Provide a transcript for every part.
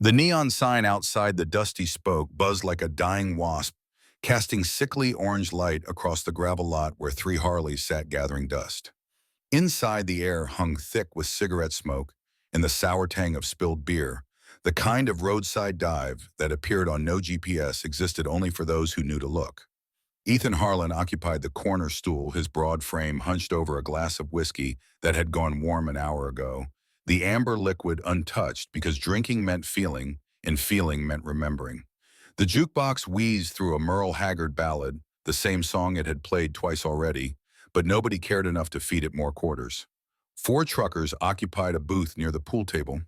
The neon sign outside the dusty spoke buzzed like a dying wasp, casting sickly orange light across the gravel lot where three Harleys sat gathering dust. Inside, the air hung thick with cigarette smoke and the sour tang of spilled beer. The kind of roadside dive that appeared on no GPS existed only for those who knew to look. Ethan Harlan occupied the corner stool, his broad frame hunched over a glass of whiskey that had gone warm an hour ago, the amber liquid untouched because drinking meant feeling and feeling meant remembering. The jukebox wheezed through a Merle Haggard ballad, the same song it had played twice already, but nobody cared enough to feed it more quarters. Four truckers occupied a booth near the pool table,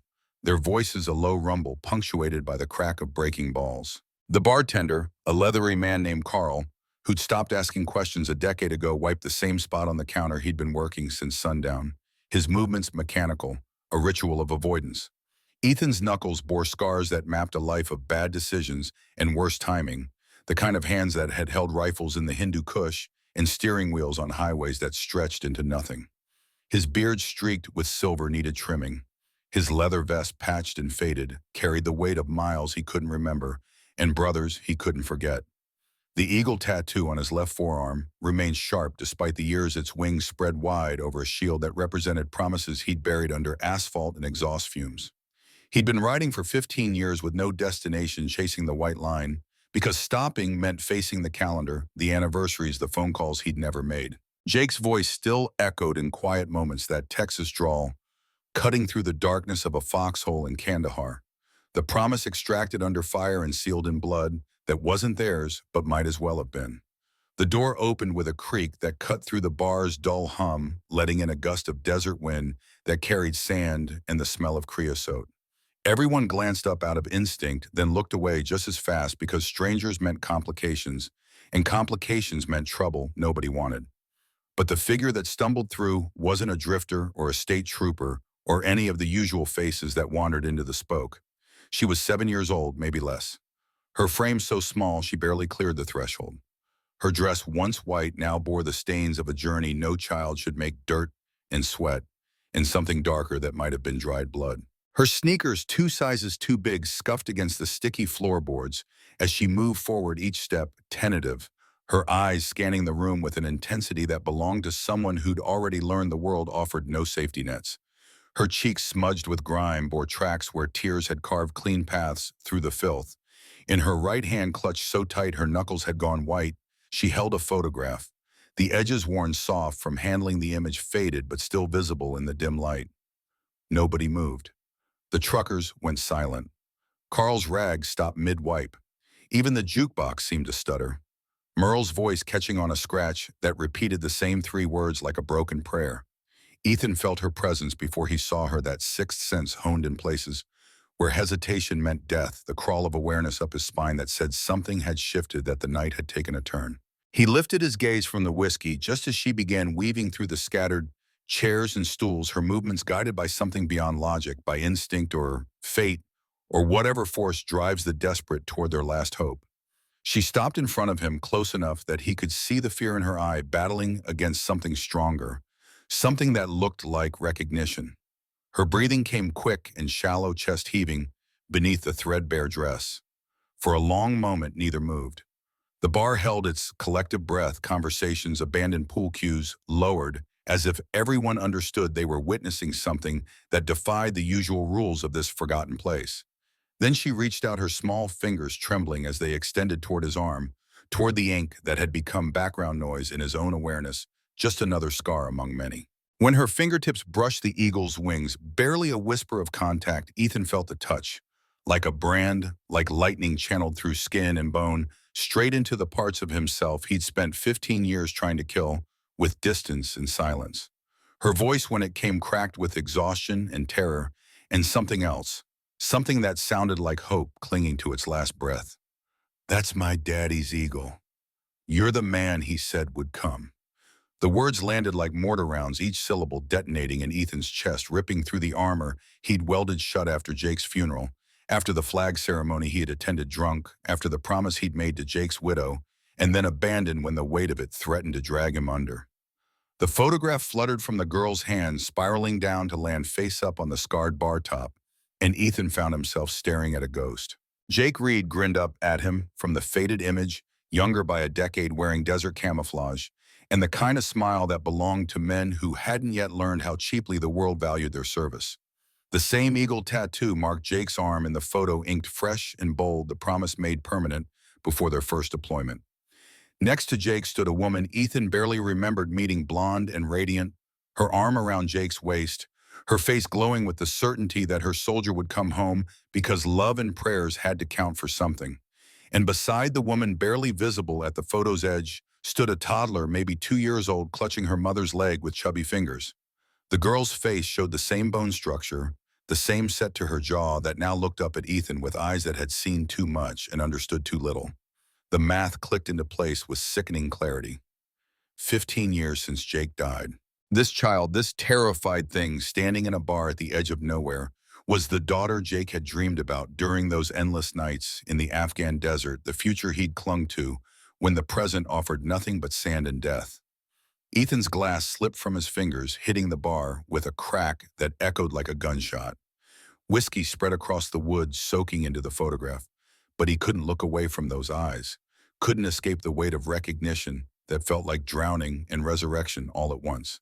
their voices a low rumble punctuated by the crack of breaking balls. The bartender, a leathery man named Carl, who'd stopped asking questions a decade ago, wiped the same spot on the counter he'd been working since sundown, his movements mechanical, a ritual of avoidance. Ethan's knuckles bore scars that mapped a life of bad decisions and worse timing, the kind of hands that had held rifles in the Hindu Kush and steering wheels on highways that stretched into nothing. His beard streaked with silver needed trimming. His leather vest, patched and faded, carried the weight of miles he couldn't remember and brothers he couldn't forget. The eagle tattoo on his left forearm remained sharp despite the years its wings spread wide over a shield that represented promises he'd buried under asphalt and exhaust fumes. He'd been riding for 15 years with no destination, chasing the white line, because stopping meant facing the calendar, the anniversaries, the phone calls he'd never made. Jake's voice still echoed in quiet moments, that Texas drawl, cutting through the darkness of a foxhole in Kandahar. The promise extracted under fire and sealed in blood that wasn't theirs but might as well have been. The door opened with a creak that cut through the bar's dull hum, letting in a gust of desert wind that carried sand and the smell of creosote. Everyone glanced up out of instinct, then looked away just as fast because strangers meant complications, and complications meant trouble nobody wanted. But the figure that stumbled through wasn't a drifter or a state trooper or any of the usual faces that wandered into the spoke. She was 7 years old, maybe less. Her frame so small she barely cleared the threshold. Her dress, once white, now bore the stains of a journey no child should make: dirt and sweat, and something darker that might have been dried blood. Her sneakers, 2 sizes too big, scuffed against the sticky floorboards as she moved forward, each step tentative, her eyes scanning the room with an intensity that belonged to someone who'd already learned the world offered no safety nets. Her cheeks, smudged with grime, bore tracks where tears had carved clean paths through the filth. In her right hand, clutched so tight her knuckles had gone white, she held a photograph, the edges worn soft from handling the image, faded but still visible in the dim light. Nobody moved. The truckers went silent. Carl's rag stopped mid-wipe. Even the jukebox seemed to stutter, Merle's voice catching on a scratch that repeated the same 3 words like a broken prayer. Ethan felt her presence before he saw her, that sixth sense honed in places where hesitation meant death, the crawl of awareness up his spine that said something had shifted, that the night had taken a turn. He lifted his gaze from the whiskey just as she began weaving through the scattered chairs and stools, her movements guided by something beyond logic, by instinct or fate, or whatever force drives the desperate toward their last hope. She stopped in front of him, close enough that he could see the fear in her eye, battling against something stronger, something that looked like recognition. Her breathing came quick and shallow, chest heaving beneath the threadbare dress. For a long moment, neither moved. The bar held its collective breath, conversations, abandoned pool cues lowered, as if everyone understood they were witnessing something that defied the usual rules of this forgotten place. Then she reached out, her small fingers trembling as they extended toward his arm, toward the ink that had become background noise in his own awareness, just another scar among many. When her fingertips brushed the eagle's wings, barely a whisper of contact, Ethan felt the touch, like a brand, like lightning channeled through skin and bone, straight into the parts of himself he'd spent 15 years trying to kill, with distance and silence. Her voice, when it came, cracked with exhaustion and terror, and something else, something that sounded like hope clinging to its last breath. "That's my daddy's eagle. You're the man he said would come." The words landed like mortar rounds, each syllable detonating in Ethan's chest, ripping through the armor he'd welded shut after Jake's funeral, after the flag ceremony he had attended drunk, after the promise he'd made to Jake's widow, and then abandoned when the weight of it threatened to drag him under. The photograph fluttered from the girl's hands, spiraling down to land face up on the scarred bar top, and Ethan found himself staring at a ghost. Jake Reed grinned up at him from the faded image, younger by a decade wearing desert camouflage, and the kind of smile that belonged to men who hadn't yet learned how cheaply the world valued their service. The same eagle tattoo marked Jake's arm in the photo inked fresh and bold, the promise made permanent before their first deployment. Next to Jake stood a woman Ethan barely remembered meeting, blonde and radiant, her arm around Jake's waist, her face glowing with the certainty that her soldier would come home because love and prayers had to count for something. And beside the woman barely visible at the photo's edge stood a toddler, maybe 2 years old, clutching her mother's leg with chubby fingers. The girl's face showed the same bone structure, the same set to her jaw, that now looked up at Ethan with eyes that had seen too much and understood too little. The math clicked into place with sickening clarity. 15 years since Jake died. This child, this terrified thing standing in a bar at the edge of nowhere, was the daughter Jake had dreamed about during those endless nights in the Afghan desert, the future he'd clung to when the present offered nothing but sand and death. Ethan's glass slipped from his fingers, hitting the bar with a crack that echoed like a gunshot. Whiskey spread across the wood, soaking into the photograph, but he couldn't look away from those eyes, couldn't escape the weight of recognition that felt like drowning and resurrection all at once.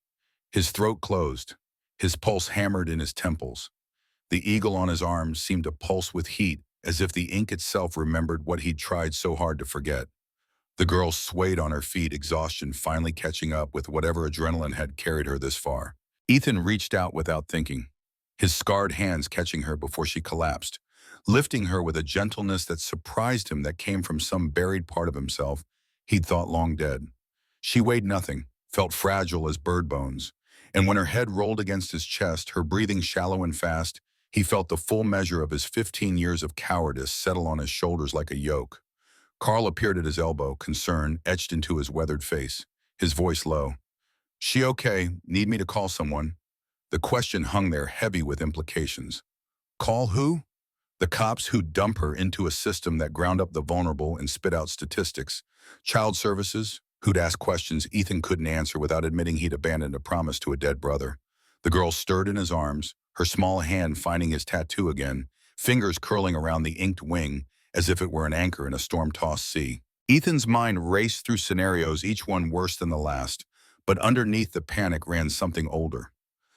His throat closed, his pulse hammered in his temples. The eagle on his arm seemed to pulse with heat, as if the ink itself remembered what he'd tried so hard to forget. The girl swayed on her feet, exhaustion finally catching up with whatever adrenaline had carried her this far. Ethan reached out without thinking, his scarred hands catching her before she collapsed, lifting her with a gentleness that surprised him, that came from some buried part of himself he'd thought long dead. She weighed nothing, felt fragile as bird bones, and when her head rolled against his chest, her breathing shallow and fast, he felt the full measure of his 15 years of cowardice settle on his shoulders like a yoke. Carl appeared at his elbow, concern etched into his weathered face, his voice low. "She okay? Need me to call someone?" The question hung there, heavy with implications. Call who? The cops who'd dump her into a system that ground up the vulnerable and spit out statistics. Child services, who'd ask questions Ethan couldn't answer without admitting he'd abandoned a promise to a dead brother. The girl stirred in his arms, her small hand finding his tattoo again, fingers curling around the inked wing as if it were an anchor in a storm-tossed sea. Ethan's mind raced through scenarios, each one worse than the last, but underneath the panic ran something older.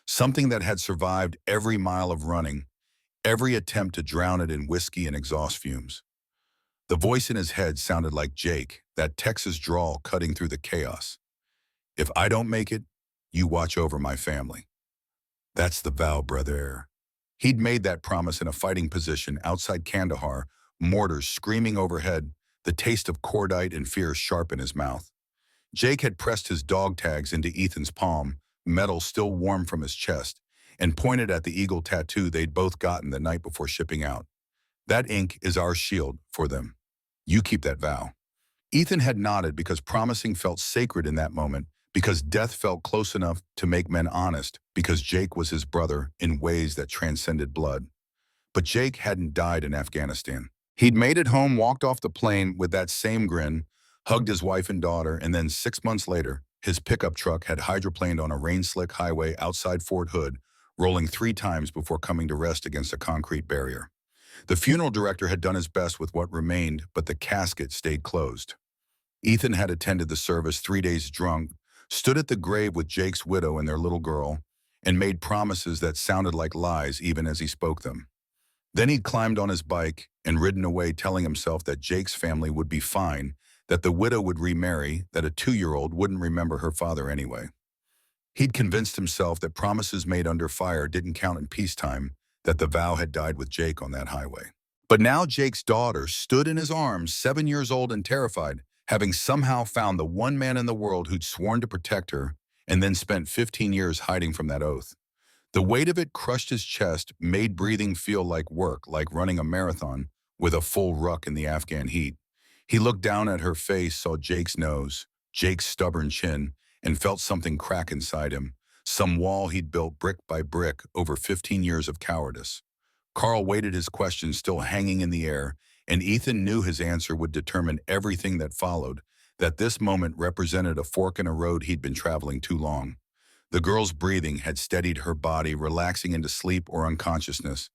Something that had survived every mile of running, every attempt to drown it in whiskey and exhaust fumes. The voice in his head sounded like Jake, that Texas drawl cutting through the chaos. "If I don't make it, you watch over my family." That's the vow, brother. He'd made that promise in a fighting position outside Kandahar, mortars screaming overhead, the taste of cordite and fear sharp in his mouth. Jake had pressed his dog tags into Ethan's palm, metal still warm from his chest, and pointed at the eagle tattoo they'd both gotten the night before shipping out. "That ink is our shield for them. You keep that vow." Ethan had nodded because promising felt sacred in that moment, because death felt close enough to make men honest, because Jake was his brother in ways that transcended blood. But Jake hadn't died in Afghanistan. He'd made it home, walked off the plane with that same grin, hugged his wife and daughter, and then 6 months later, his pickup truck had hydroplaned on a rain-slick highway outside Fort Hood, rolling 3 times before coming to rest against a concrete barrier. The funeral director had done his best with what remained, but the casket stayed closed. Ethan had attended the service 3 days drunk, stood at the grave with Jake's widow and their little girl, and made promises that sounded like lies even as he spoke them. Then he'd climbed on his bike and ridden away, telling himself that Jake's family would be fine, that the widow would remarry, that a 2-year-old wouldn't remember her father anyway. He'd convinced himself that promises made under fire didn't count in peacetime, that the vow had died with Jake on that highway. But now Jake's daughter stood in his arms, 7 years old and terrified, having somehow found the one man in the world who'd sworn to protect her and then spent 15 years hiding from that oath. The weight of it crushed his chest, made breathing feel like work, like running a marathon with a full ruck in the Afghan heat. He looked down at her face, saw Jake's nose, Jake's stubborn chin, and felt something crack inside him, some wall he'd built brick by brick over 15 years of cowardice. Carl waited, his question still hanging in the air, and Ethan knew his answer would determine everything that followed, that this moment represented a fork in a road he'd been traveling too long. The girl's breathing had steadied her body, relaxing into sleep or unconsciousness,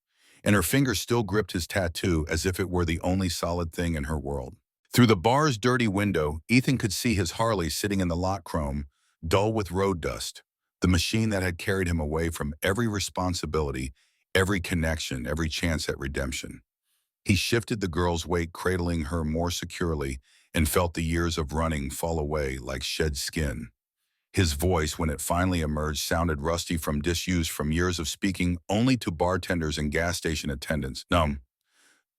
and her fingers still gripped his tattoo as if it were the only solid thing in her world. Through the bar's dirty window, Ethan could see his Harley sitting in the lot chrome, dull with road dust, the machine that had carried him away from every responsibility, every connection, every chance at redemption. He shifted the girl's weight, cradling her more securely, and felt the years of running fall away like shed skin. His voice, when it finally emerged, sounded rusty from disuse from years of speaking only to bartenders and gas station attendants. No,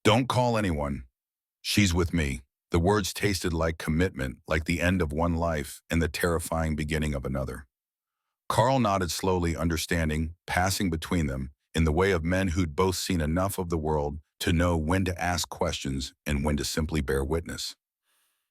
don't call anyone. She's with me. The words tasted like commitment, like the end of one life and the terrifying beginning of another. Carl nodded slowly, understanding, passing between them, in the way of men who'd both seen enough of the world to know when to ask questions and when to simply bear witness.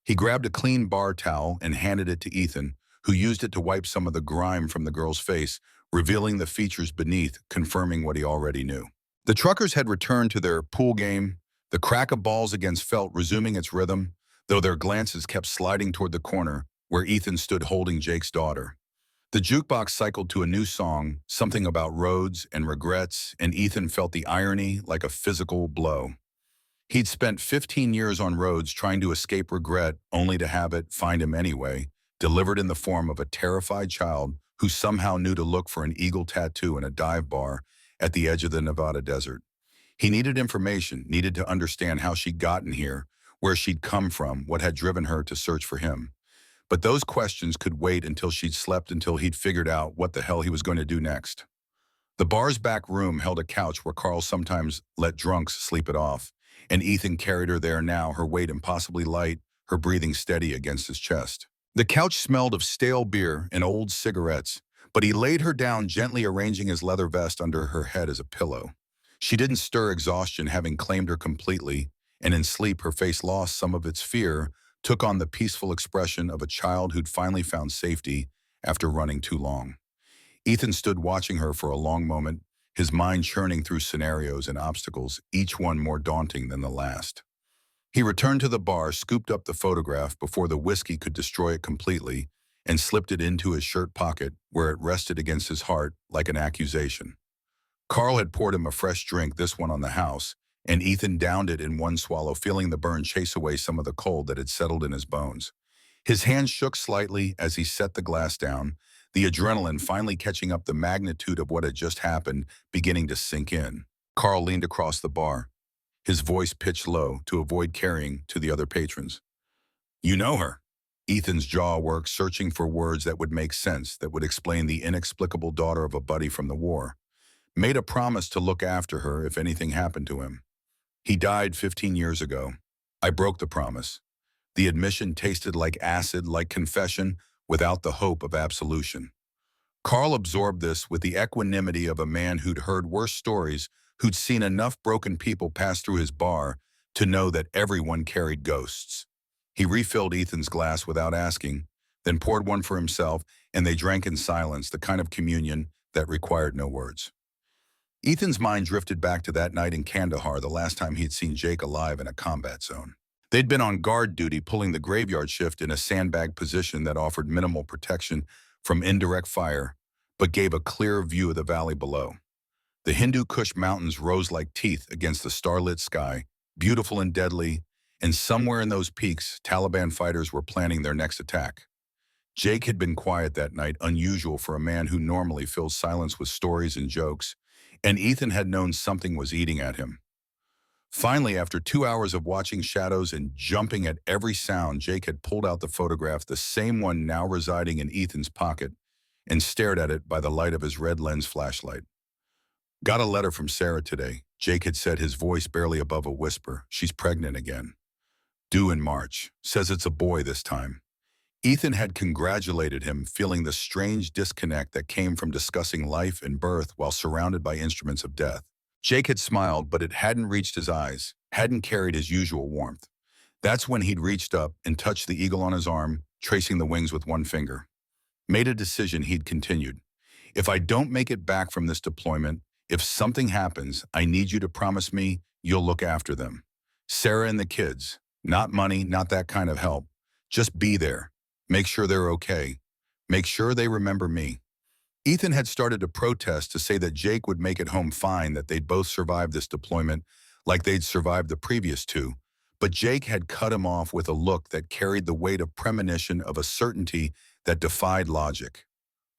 He grabbed a clean bar towel and handed it to Ethan, who used it to wipe some of the grime from the girl's face, revealing the features beneath, confirming what he already knew. The truckers had returned to their pool game, the crack of balls against felt resuming its rhythm, though their glances kept sliding toward the corner where Ethan stood holding Jake's daughter. The jukebox cycled to a new song, something about roads and regrets, and Ethan felt the irony like a physical blow. He'd spent 15 years on roads trying to escape regret, only to have it find him anyway, delivered in the form of a terrified child who somehow knew to look for an eagle tattoo in a dive bar at the edge of the Nevada desert. He needed information, needed to understand how she'd gotten here, where she'd come from, what had driven her to search for him. But those questions could wait until she'd slept, until he'd figured out what the hell he was going to do next. The bar's back room held a couch where Carl sometimes let drunks sleep it off, and Ethan carried her there now, her weight impossibly light, her breathing steady against his chest. The couch smelled of stale beer and old cigarettes, but he laid her down, gently arranging his leather vest under her head as a pillow. She didn't stir, exhaustion having claimed her completely, and in sleep her face lost some of its fear, took on the peaceful expression of a child who'd finally found safety after running too long. Ethan stood watching her for a long moment, his mind churning through scenarios and obstacles, each one more daunting than the last. He returned to the bar, scooped up the photograph before the whiskey could destroy it completely, and slipped it into his shirt pocket, where it rested against his heart like an accusation. Carl had poured him a fresh drink, this one on the house, and Ethan downed it in one swallow, feeling the burn chase away some of the cold that had settled in his bones. His hand shook slightly as he set the glass down, the adrenaline finally catching up, the magnitude of what had just happened beginning to sink in. Carl leaned across the bar, his voice pitched low to avoid carrying to the other patrons. "You know her?" Ethan's jaw worked, searching for words that would make sense, that would explain the inexplicable daughter of a buddy from the war. Made a promise to look after her if anything happened to him. He died 15 years ago. I broke the promise. The admission tasted like acid, like confession, without the hope of absolution. Carl absorbed this with the equanimity of a man who'd heard worse stories, who'd seen enough broken people pass through his bar to know that everyone carried ghosts. He refilled Ethan's glass without asking, then poured one for himself, and they drank in silence, the kind of communion that required no words. Ethan's mind drifted back to that night in Kandahar, the last time he'd seen Jake alive in a combat zone. They'd been on guard duty, pulling the graveyard shift in a sandbag position that offered minimal protection from indirect fire, but gave a clear view of the valley below. The Hindu Kush Mountains rose like teeth against the starlit sky, beautiful and deadly, and somewhere in those peaks, Taliban fighters were planning their next attack. Jake had been quiet that night, unusual for a man who normally fills silence with stories and jokes, and Ethan had known something was eating at him. Finally, after 2 hours of watching shadows and jumping at every sound, Jake had pulled out the photograph, the same one now residing in Ethan's pocket, and stared at it by the light of his red lens flashlight. "Got a letter from Sarah today," Jake had said, his voice barely above a whisper. "She's pregnant again. Due in March. Says it's a boy this time." Ethan had congratulated him, feeling the strange disconnect that came from discussing life and birth while surrounded by instruments of death. Jake had smiled, but it hadn't reached his eyes, hadn't carried his usual warmth. That's when he'd reached up and touched the eagle on his arm, tracing the wings with one finger. Made a decision, he'd continued. "If I don't make it back from this deployment, if something happens, I need you to promise me you'll look after them. Sarah and the kids. Not money, not that kind of help. Just be there. Make sure they're okay. Make sure they remember me." Ethan had started to protest to say that Jake would make it home fine, that they'd both survived this deployment like they'd survived the previous two. But Jake had cut him off with a look that carried the weight of premonition, of a certainty that defied logic.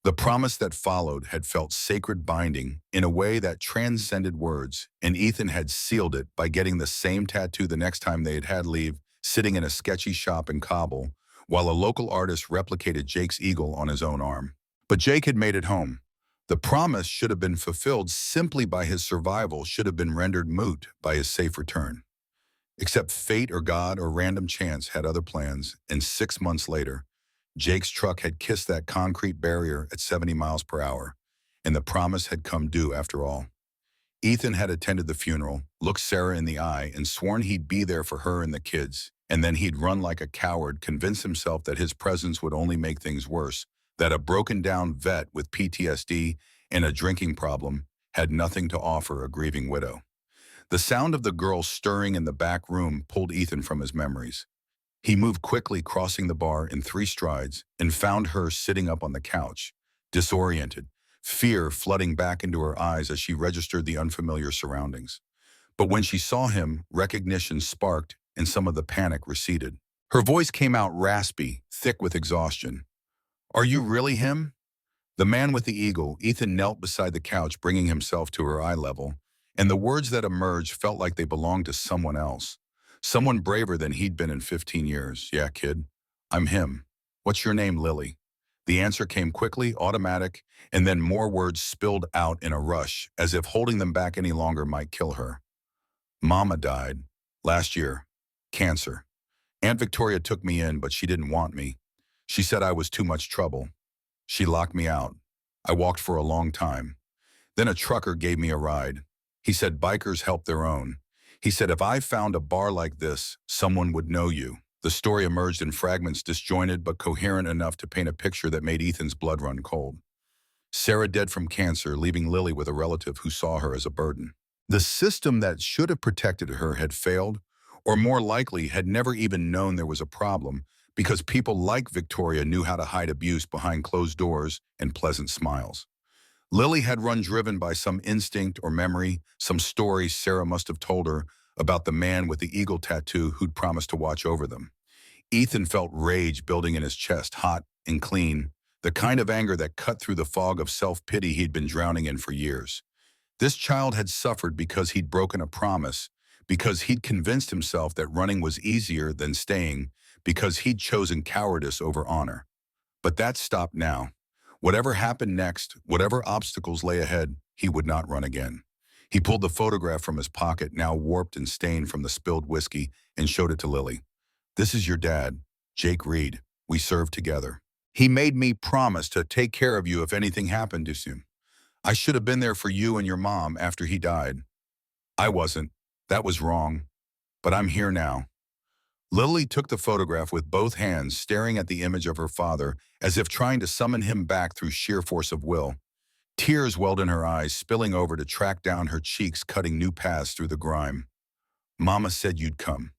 The promise that followed had felt sacred, binding in a way that transcended words, and Ethan had sealed it by getting the same tattoo the next time they had had leave, sitting in a sketchy shop in Kabul, while a local artist replicated Jake's eagle on his own arm. But Jake had made it home. The promise should have been fulfilled simply by his survival, should have been rendered moot by his safe return. Except fate or God or random chance had other plans, and 6 months later, Jake's truck had kissed that concrete barrier at 70 miles per hour, and the promise had come due after all. Ethan had attended the funeral, looked Sarah in the eye, and sworn he'd be there for her and the kids, and then he'd run like a coward, convince himself that his presence would only make things worse, that a broken-down vet with PTSD and a drinking problem had nothing to offer a grieving widow. The sound of the girl stirring in the back room pulled Ethan from his memories. He moved quickly, crossing the bar in 3 strides, and found her sitting up on the couch, disoriented, fear flooding back into her eyes as she registered the unfamiliar surroundings. But when she saw him, recognition sparked and some of the panic receded. Her voice came out raspy, thick with exhaustion. "Are you really him?" The man with the eagle. Ethan knelt beside the couch, bringing himself to her eye level, and the words that emerged felt like they belonged to someone else. Someone braver than he'd been in 15 years. "Yeah, kid, I'm him. What's your name, Lily?" The answer came quickly, automatic, and then more words spilled out in a rush, as if holding them back any longer might kill her. "Mama died. Last year. Cancer. Aunt Victoria took me in, but she didn't want me. She said I was too much trouble. She locked me out. I walked for a long time. Then a trucker gave me a ride. He said bikers help their own. He said if I found a bar like this, someone would know you." The story emerged in fragments, disjointed but coherent enough to paint a picture that made Ethan's blood run cold. Sarah dead from cancer, leaving Lily with a relative who saw her as a burden. The system that should have protected her had failed, or more likely had never even known there was a problem, because people like Victoria knew how to hide abuse behind closed doors and pleasant smiles. Lily had run, driven by some instinct or memory, some story Sarah must have told her about the man with the eagle tattoo who'd promised to watch over them. Ethan felt rage building in his chest, hot and clean, the kind of anger that cut through the fog of self-pity he'd been drowning in for years. This child had suffered because he'd broken a promise, because he'd convinced himself that running was easier than staying, because he'd chosen cowardice over honor. But that stopped now. Whatever happened next, whatever obstacles lay ahead, he would not run again. He pulled the photograph from his pocket, now warped and stained from the spilled whiskey, and showed it to Lily. "This is your dad, Jake Reed. We served together. He made me promise to take care of you if anything happened to him. I should have been there for you and your mom after he died. I wasn't. That was wrong. But I'm here now." Lily took the photograph with both hands, staring at the image of her father, as if trying to summon him back through sheer force of will. Tears welled in her eyes, spilling over to track down her cheeks, cutting new paths through the grime. "Mama said you'd come.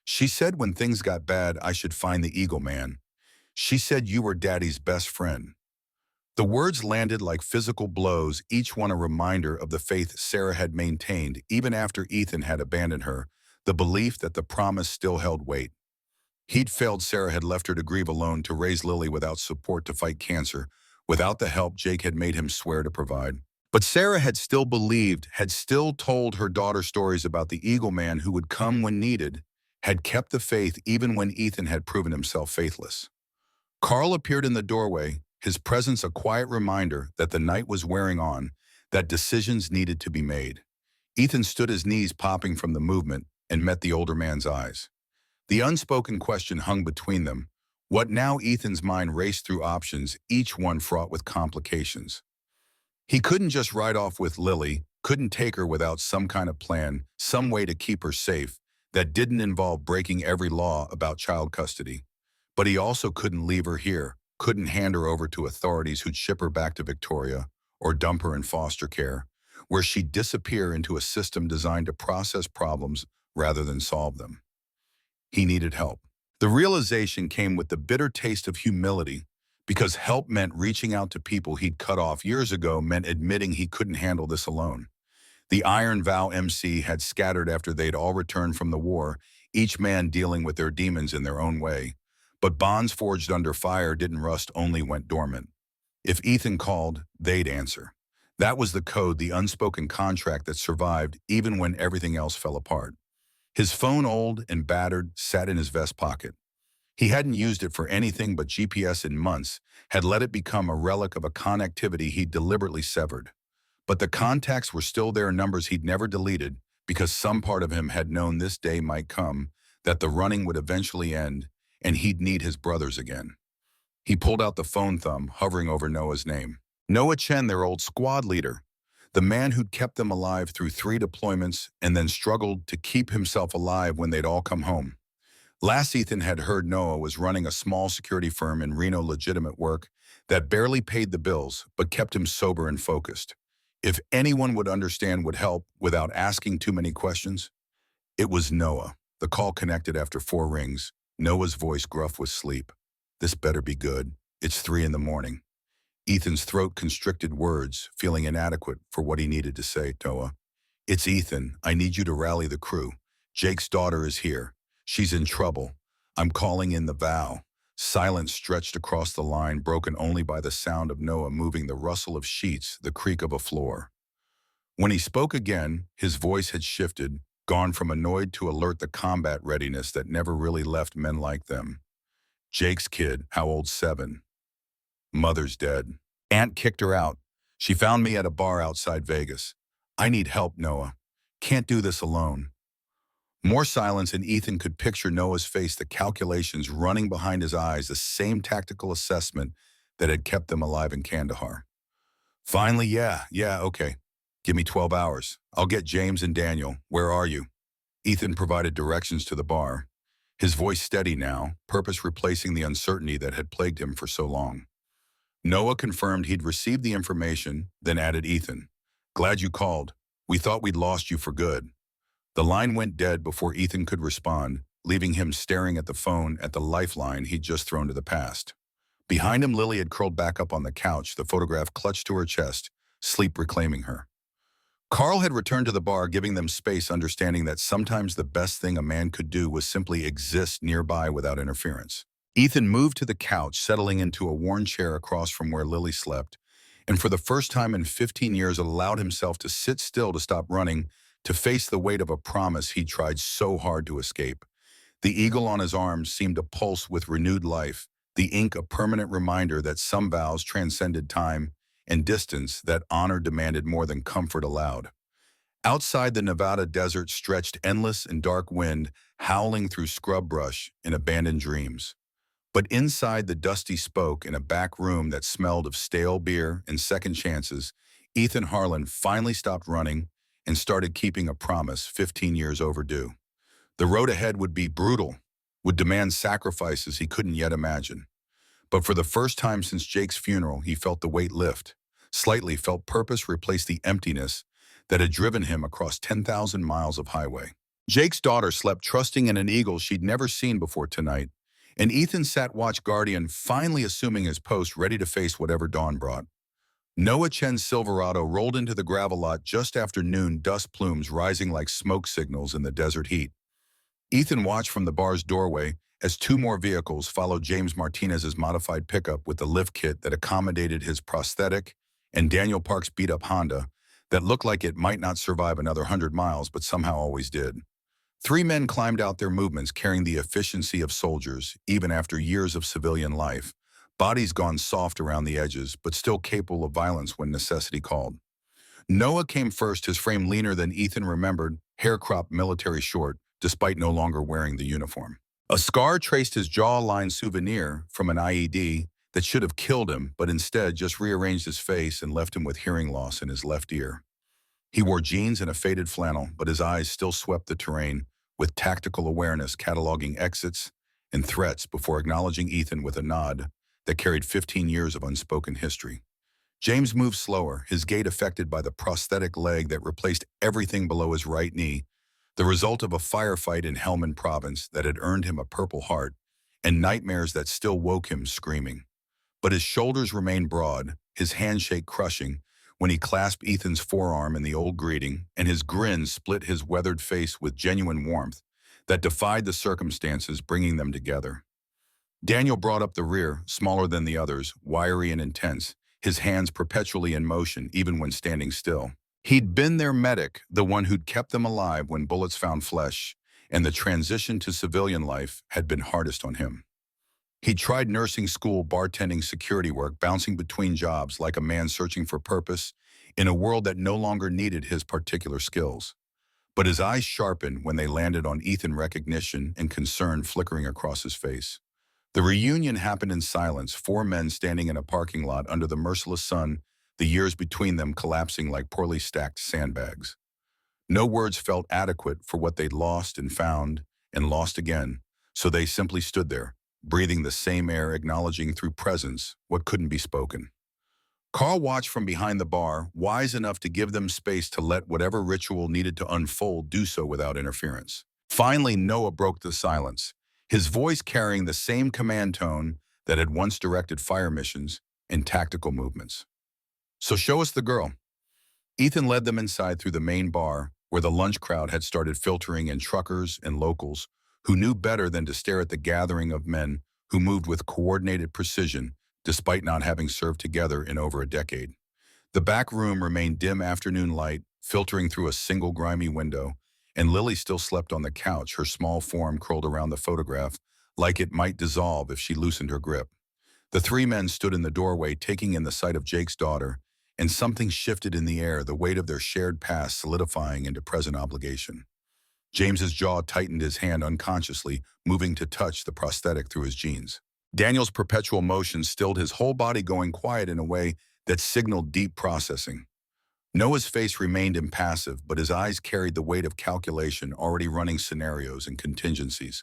She said when things got bad, I should find the Eagle Man. She said you were Daddy's best friend." The words landed like physical blows, each one a reminder of the faith Sarah had maintained, even after Ethan had abandoned her, the belief that the promise still held weight. He'd failed. Sarah had left her to grieve alone, to raise Lily without support, to fight cancer, without the help Jake had made him swear to provide. But Sarah had still believed, had still told her daughter stories about the Eagle Man who would come when needed, had kept the faith even when Ethan had proven himself faithless. Carl appeared in the doorway, his presence a quiet reminder that the night was wearing on, that decisions needed to be made. Ethan stood, his knees popping from the movement, and met the older man's eyes. The unspoken question hung between them. What now? Ethan's mind raced through options, each one fraught with complications. He couldn't just ride off with Lily, couldn't take her without some kind of plan, some way to keep her safe, that didn't involve breaking every law about child custody. But he also couldn't leave her here, couldn't hand her over to authorities who'd ship her back to Victoria or dump her in foster care, where she'd disappear into a system designed to process problems rather than solve them. He needed help. The realization came with the bitter taste of humility, because help meant reaching out to people he'd cut off years ago meant admitting he couldn't handle this alone. The Iron Vow MC had scattered after they'd all returned from the war, each man dealing with their demons in their own way. But bonds forged under fire didn't rust, only went dormant. If Ethan called, they'd answer. That was the code, the unspoken contract that survived even when everything else fell apart. His phone, old and battered, sat in his vest pocket. He hadn't used it for anything but GPS in months, had let it become a relic of a connectivity he'd deliberately severed. But the contacts were still there, numbers he'd never deleted, because some part of him had known this day might come, that the running would eventually end, and he'd need his brothers again. He pulled out the phone thumb, hovering over Noah's name. Noah Chen, their old squad leader, the man who'd kept them alive through 3 deployments and then struggled to keep himself alive when they'd all come home. Last Ethan had heard Noah was running a small security firm in Reno, legitimate work that barely paid the bills but kept him sober and focused. If anyone would understand, would help without asking too many questions, it was Noah. The call connected after 4 rings, Noah's voice gruff with sleep. This better be good. It's 3 in the morning. Ethan's throat constricted words, feeling inadequate for what he needed to say. Noah, it's Ethan. I need you to rally the crew. Jake's daughter is here. She's in trouble. I'm calling in the vow. Silence stretched across the line, broken only by the sound of Noah moving, the rustle of sheets, the creak of a floor. When he spoke again, his voice had shifted, gone from annoyed to alert, the combat readiness that never really left men like them. Jake's kid, how old? 7. Mother's dead. Aunt kicked her out. She found me at a bar outside Vegas. I need help, Noah. Can't do this alone. More silence, and Ethan could picture Noah's face, the calculations running behind his eyes, the same tactical assessment that had kept them alive in Kandahar. Finally, yeah, okay. Give me 12 hours. I'll get James and Daniel. Where are you? Ethan provided directions to the bar, his voice steady now, purpose replacing the uncertainty that had plagued him for so long. Noah confirmed he'd received the information, then added, Ethan, glad you called. We thought we'd lost you for good. The line went dead before Ethan could respond, leaving him staring at the phone, at the lifeline he'd just thrown to the past. Behind him, Lily had curled back up on the couch, the photograph clutched to her chest, sleep reclaiming her. Carl had returned to the bar, giving them space, understanding that sometimes the best thing a man could do was simply exist nearby without interference. Ethan moved to the couch, settling into a worn chair across from where Lily slept, and for the first time in 15 years allowed himself to sit still, to stop running, to face the weight of a promise he'd tried so hard to escape. The eagle on his arm seemed to pulse with renewed life, the ink a permanent reminder that some vows transcended time and distance, that honor demanded more than comfort allowed. Outside, the Nevada desert stretched, endless and dark wind howling through scrub brush in abandoned dreams. But inside the dusty spoke, in a back room that smelled of stale beer and second chances, Ethan Harlan finally stopped running and started keeping a promise 15 years overdue. The road ahead would be brutal, would demand sacrifices he couldn't yet imagine. But for the first time since Jake's funeral, he felt the weight lift, slightly, felt purpose replace the emptiness that had driven him across 10,000 miles of highway. Jake's daughter slept, trusting in an eagle she'd never seen before tonight, and Ethan sat watch guardian, finally assuming his post, ready to face whatever dawn brought. Noah Chen's Silverado rolled into the gravel lot just after noon, dust plumes rising like smoke signals in the desert heat. Ethan watched from the bar's doorway as 2 more vehicles followed James Martinez's modified pickup with the lift kit that accommodated his prosthetic, and Daniel Park's beat-up Honda that looked like it might not survive another 100 miles but somehow always did. 3 men climbed out, their movements carrying the efficiency of soldiers, even after years of civilian life, bodies gone soft around the edges, but still capable of violence when necessity called. Noah came first, his frame leaner than Ethan remembered, hair cropped military short, despite no longer wearing the uniform. A scar traced his jawline, souvenir from an IED that should have killed him, but instead just rearranged his face and left him with hearing loss in his left ear. He wore jeans and a faded flannel, but his eyes still swept the terrain with tactical awareness, cataloging exits and threats before acknowledging Ethan with a nod that carried 15 years of unspoken history. James moved slower, his gait affected by the prosthetic leg that replaced everything below his right knee, the result of a firefight in Helmand Province that had earned him a Purple Heart and nightmares that still woke him screaming. but his shoulders remained broad, his handshake crushing, when he clasped Ethan's forearm in the old greeting, and his grin split his weathered face with genuine warmth that defied the circumstances bringing them together. Daniel brought up the rear, smaller than the others, wiry and intense, his hands perpetually in motion even when standing still. He'd been their medic, the one who'd kept them alive when bullets found flesh, and the transition to civilian life had been hardest on him. He'd tried nursing school, bartending, security work, bouncing between jobs like a man searching for purpose in a world that no longer needed his particular skills. But his eyes sharpened when they landed on Ethan, recognition and concern flickering across his face. The reunion happened in silence, four men standing in a parking lot under the merciless sun, the years between them collapsing like poorly stacked sandbags. No words felt adequate for what they'd lost and found and lost again, so they simply stood there, breathing the same air, acknowledging through presence what couldn't be spoken. Carl watched from behind the bar, wise enough to give them space to let whatever ritual needed to unfold do so without interference. Finally, Noah broke the silence, his voice carrying the same command tone that had once directed fire missions and tactical movements. "So show us the girl." Ethan led them inside through the main bar, where the lunch crowd had started filtering in, truckers and locals who knew better than to stare at the gathering of men who moved with coordinated precision despite not having served together in over a decade. The back room remained dim afternoon light, filtering through a single grimy window, and Lily still slept on the couch, her small form curled around the photograph, like it might dissolve if she loosened her grip. The three men stood in the doorway, taking in the sight of Jake's daughter, and something shifted in the air, the weight of their shared past solidifying into present obligation. James's jaw tightened, his hand unconsciously moving to touch the prosthetic through his jeans. Daniel's perpetual motion stilled, his whole body going quiet in a way that signaled deep processing. Noah's face remained impassive, but his eyes carried the weight of calculation, already running scenarios and contingencies.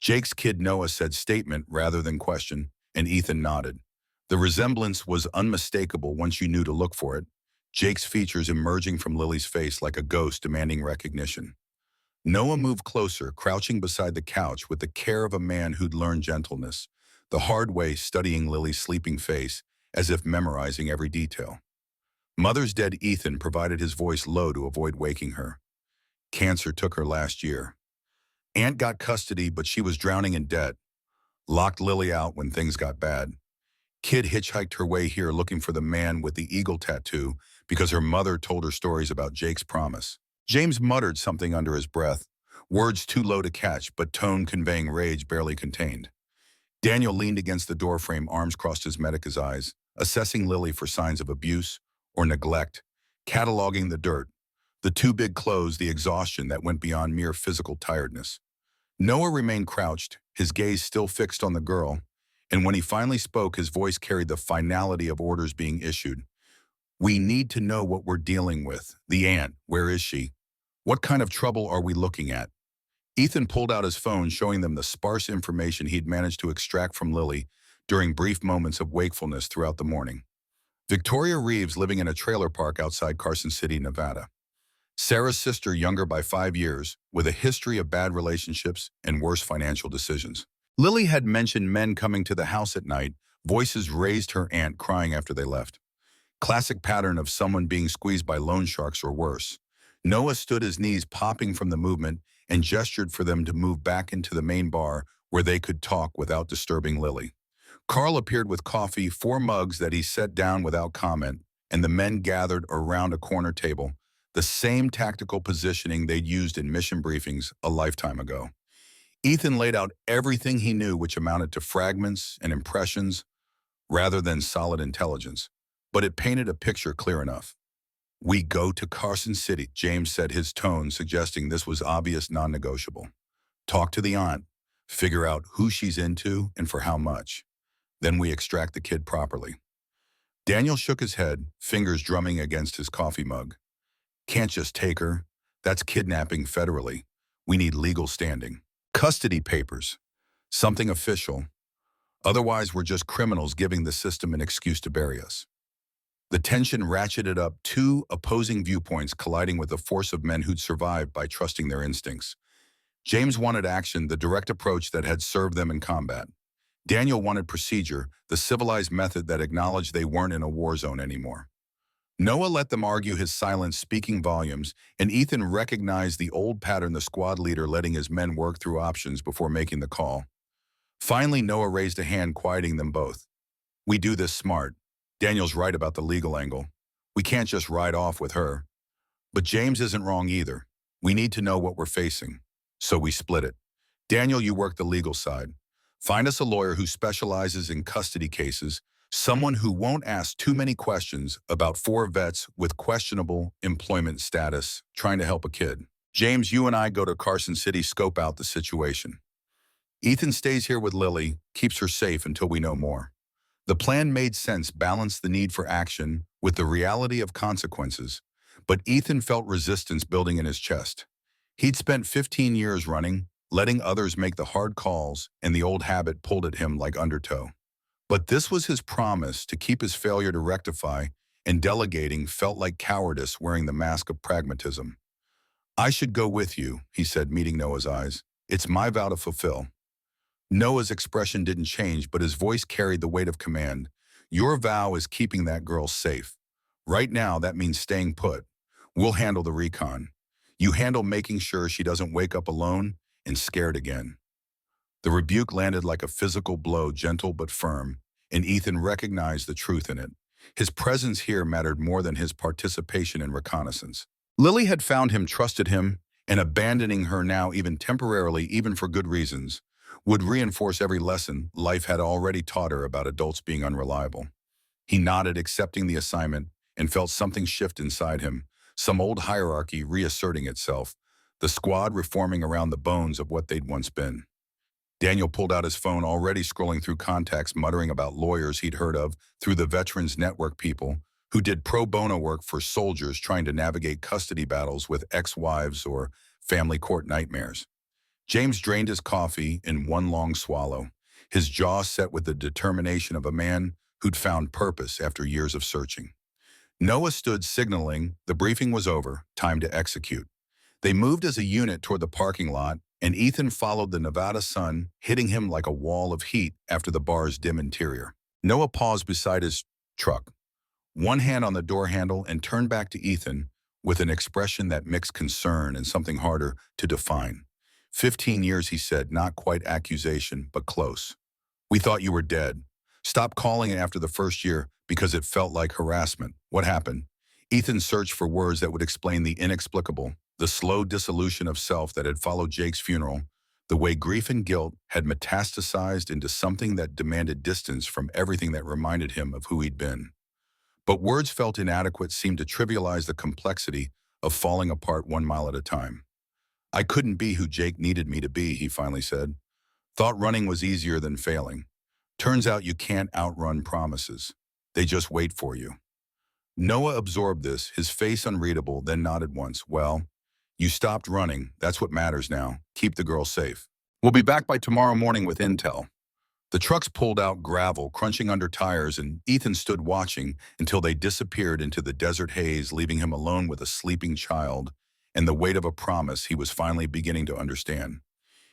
Jake's kid, Noah, said statement rather than question, and Ethan nodded. The resemblance was unmistakable once you knew to look for it, Jake's features emerging from Lily's face like a ghost demanding recognition. Noah moved closer, crouching beside the couch with the care of a man who'd learned gentleness, the hard way studying Lily's sleeping face as if memorizing every detail. Mother's dead. Ethan provided his voice low to avoid waking her. Cancer took her last year. Aunt got custody, but she was drowning in debt. Locked Lily out when things got bad. Kid hitchhiked her way here looking for the man with the eagle tattoo because her mother told her stories about Jake's promise. James muttered something under his breath, words too low to catch, but tone conveying rage barely contained. Daniel leaned against the doorframe, arms crossed, his medica's eyes, assessing Lily for signs of abuse or neglect, cataloging the dirt, the too big clothes, the exhaustion that went beyond mere physical tiredness. Noah remained crouched, his gaze still fixed on the girl, and when he finally spoke, his voice carried the finality of orders being issued. "We need to know what we're dealing with. The aunt, where is she? What kind of trouble are we looking at?" Ethan pulled out his phone, showing them the sparse information he'd managed to extract from Lily during brief moments of wakefulness throughout the morning. Victoria Reeves, living in a trailer park outside Carson City, Nevada. Sarah's sister, younger by 5 years, with a history of bad relationships and worse financial decisions. Lily had mentioned men coming to the house at night, voices raised, her aunt crying after they left. Classic pattern of someone being squeezed by loan sharks or worse. Noah stood, his knees popping from the movement, and gestured for them to move back into the main bar where they could talk without disturbing Lily. Carl appeared with coffee, 4 mugs that he set down without comment, and the men gathered around a corner table, the same tactical positioning they'd used in mission briefings a lifetime ago. Ethan laid out everything he knew, which amounted to fragments and impressions rather than solid intelligence, but it painted a picture clear enough. "We go to Carson City," James said, his tone suggesting this was obvious non-negotiable. "Talk to the aunt, figure out who she's into and for how much. Then we extract the kid properly." Daniel shook his head, fingers drumming against his coffee mug. "Can't just take her. That's kidnapping federally. We need legal standing. Custody papers. Something official. Otherwise, we're just criminals giving the system an excuse to bury us." The tension ratcheted up, 2 opposing viewpoints colliding with a force of men who'd survived by trusting their instincts. James wanted action, the direct approach that had served them in combat. Daniel wanted procedure, the civilized method that acknowledged they weren't in a war zone anymore. Noah let them argue, his silence speaking volumes, and Ethan recognized the old pattern, the squad leader letting his men work through options before making the call. Finally, Noah raised a hand, quieting them both. We do this smart. Daniel's right about the legal angle. We can't just ride off with her. But James isn't wrong either. We need to know what we're facing. So we split it. Daniel, you work the legal side. Find us a lawyer who specializes in custody cases, someone who won't ask too many questions about four vets with questionable employment status trying to help a kid. James, you and I go to Carson City, scope out the situation. Ethan stays here with Lily, keeps her safe until we know more. The plan made sense, balanced the need for action with the reality of consequences, but Ethan felt resistance building in his chest. He'd spent 15 years running, letting others make the hard calls, and the old habit pulled at him like undertow. But this was his promise to keep his failure to rectify, and delegating felt like cowardice wearing the mask of pragmatism. I should go with you, he said, meeting Noah's eyes. It's my vow to fulfill. Noah's expression didn't change, but his voice carried the weight of command. Your vow is keeping that girl safe. Right now, that means staying put. We'll handle the recon. You handle making sure she doesn't wake up alone and scared again. The rebuke landed like a physical blow, gentle but firm, and Ethan recognized the truth in it. His presence here mattered more than his participation in reconnaissance. Lily had found him, trusted him, and abandoning her now, even temporarily, even for good reasons, would reinforce every lesson life had already taught her about adults being unreliable. He nodded, accepting the assignment, and felt something shift inside him, some old hierarchy reasserting itself, the squad reforming around the bones of what they'd once been. Daniel pulled out his phone, already scrolling through contacts, muttering about lawyers he'd heard of through the Veterans Network, people who did pro bono work for soldiers trying to navigate custody battles with ex-wives or family court nightmares. James drained his coffee in one long swallow, his jaw set with the determination of a man who'd found purpose after years of searching. Noah stood, signaling the briefing was over, time to execute. They moved as a unit toward the parking lot, and Ethan followed the Nevada sun, hitting him like a wall of heat after the bar's dim interior. Noah paused beside his truck, one hand on the door handle, and turned back to Ethan with an expression that mixed concern and something harder to define. 15 years, he said, not quite accusation, but close. We thought you were dead. Stop calling it after the first year because it felt like harassment. What happened? Ethan searched for words that would explain the inexplicable, the slow dissolution of self that had followed Jake's funeral, the way grief and guilt had metastasized into something that demanded distance from everything that reminded him of who he'd been. But words felt inadequate, seemed to trivialize the complexity of falling apart 1 mile at a time. I couldn't be who Jake needed me to be, he finally said. Thought running was easier than failing. Turns out you can't outrun promises. They just wait for you. Noah absorbed this, his face unreadable, then nodded once. Well, you stopped running. That's what matters now. Keep the girl safe. We'll be back by tomorrow morning with intel. The trucks pulled out gravel, crunching under tires, and Ethan stood watching until they disappeared into the desert haze, leaving him alone with a sleeping child and the weight of a promise he was finally beginning to understand.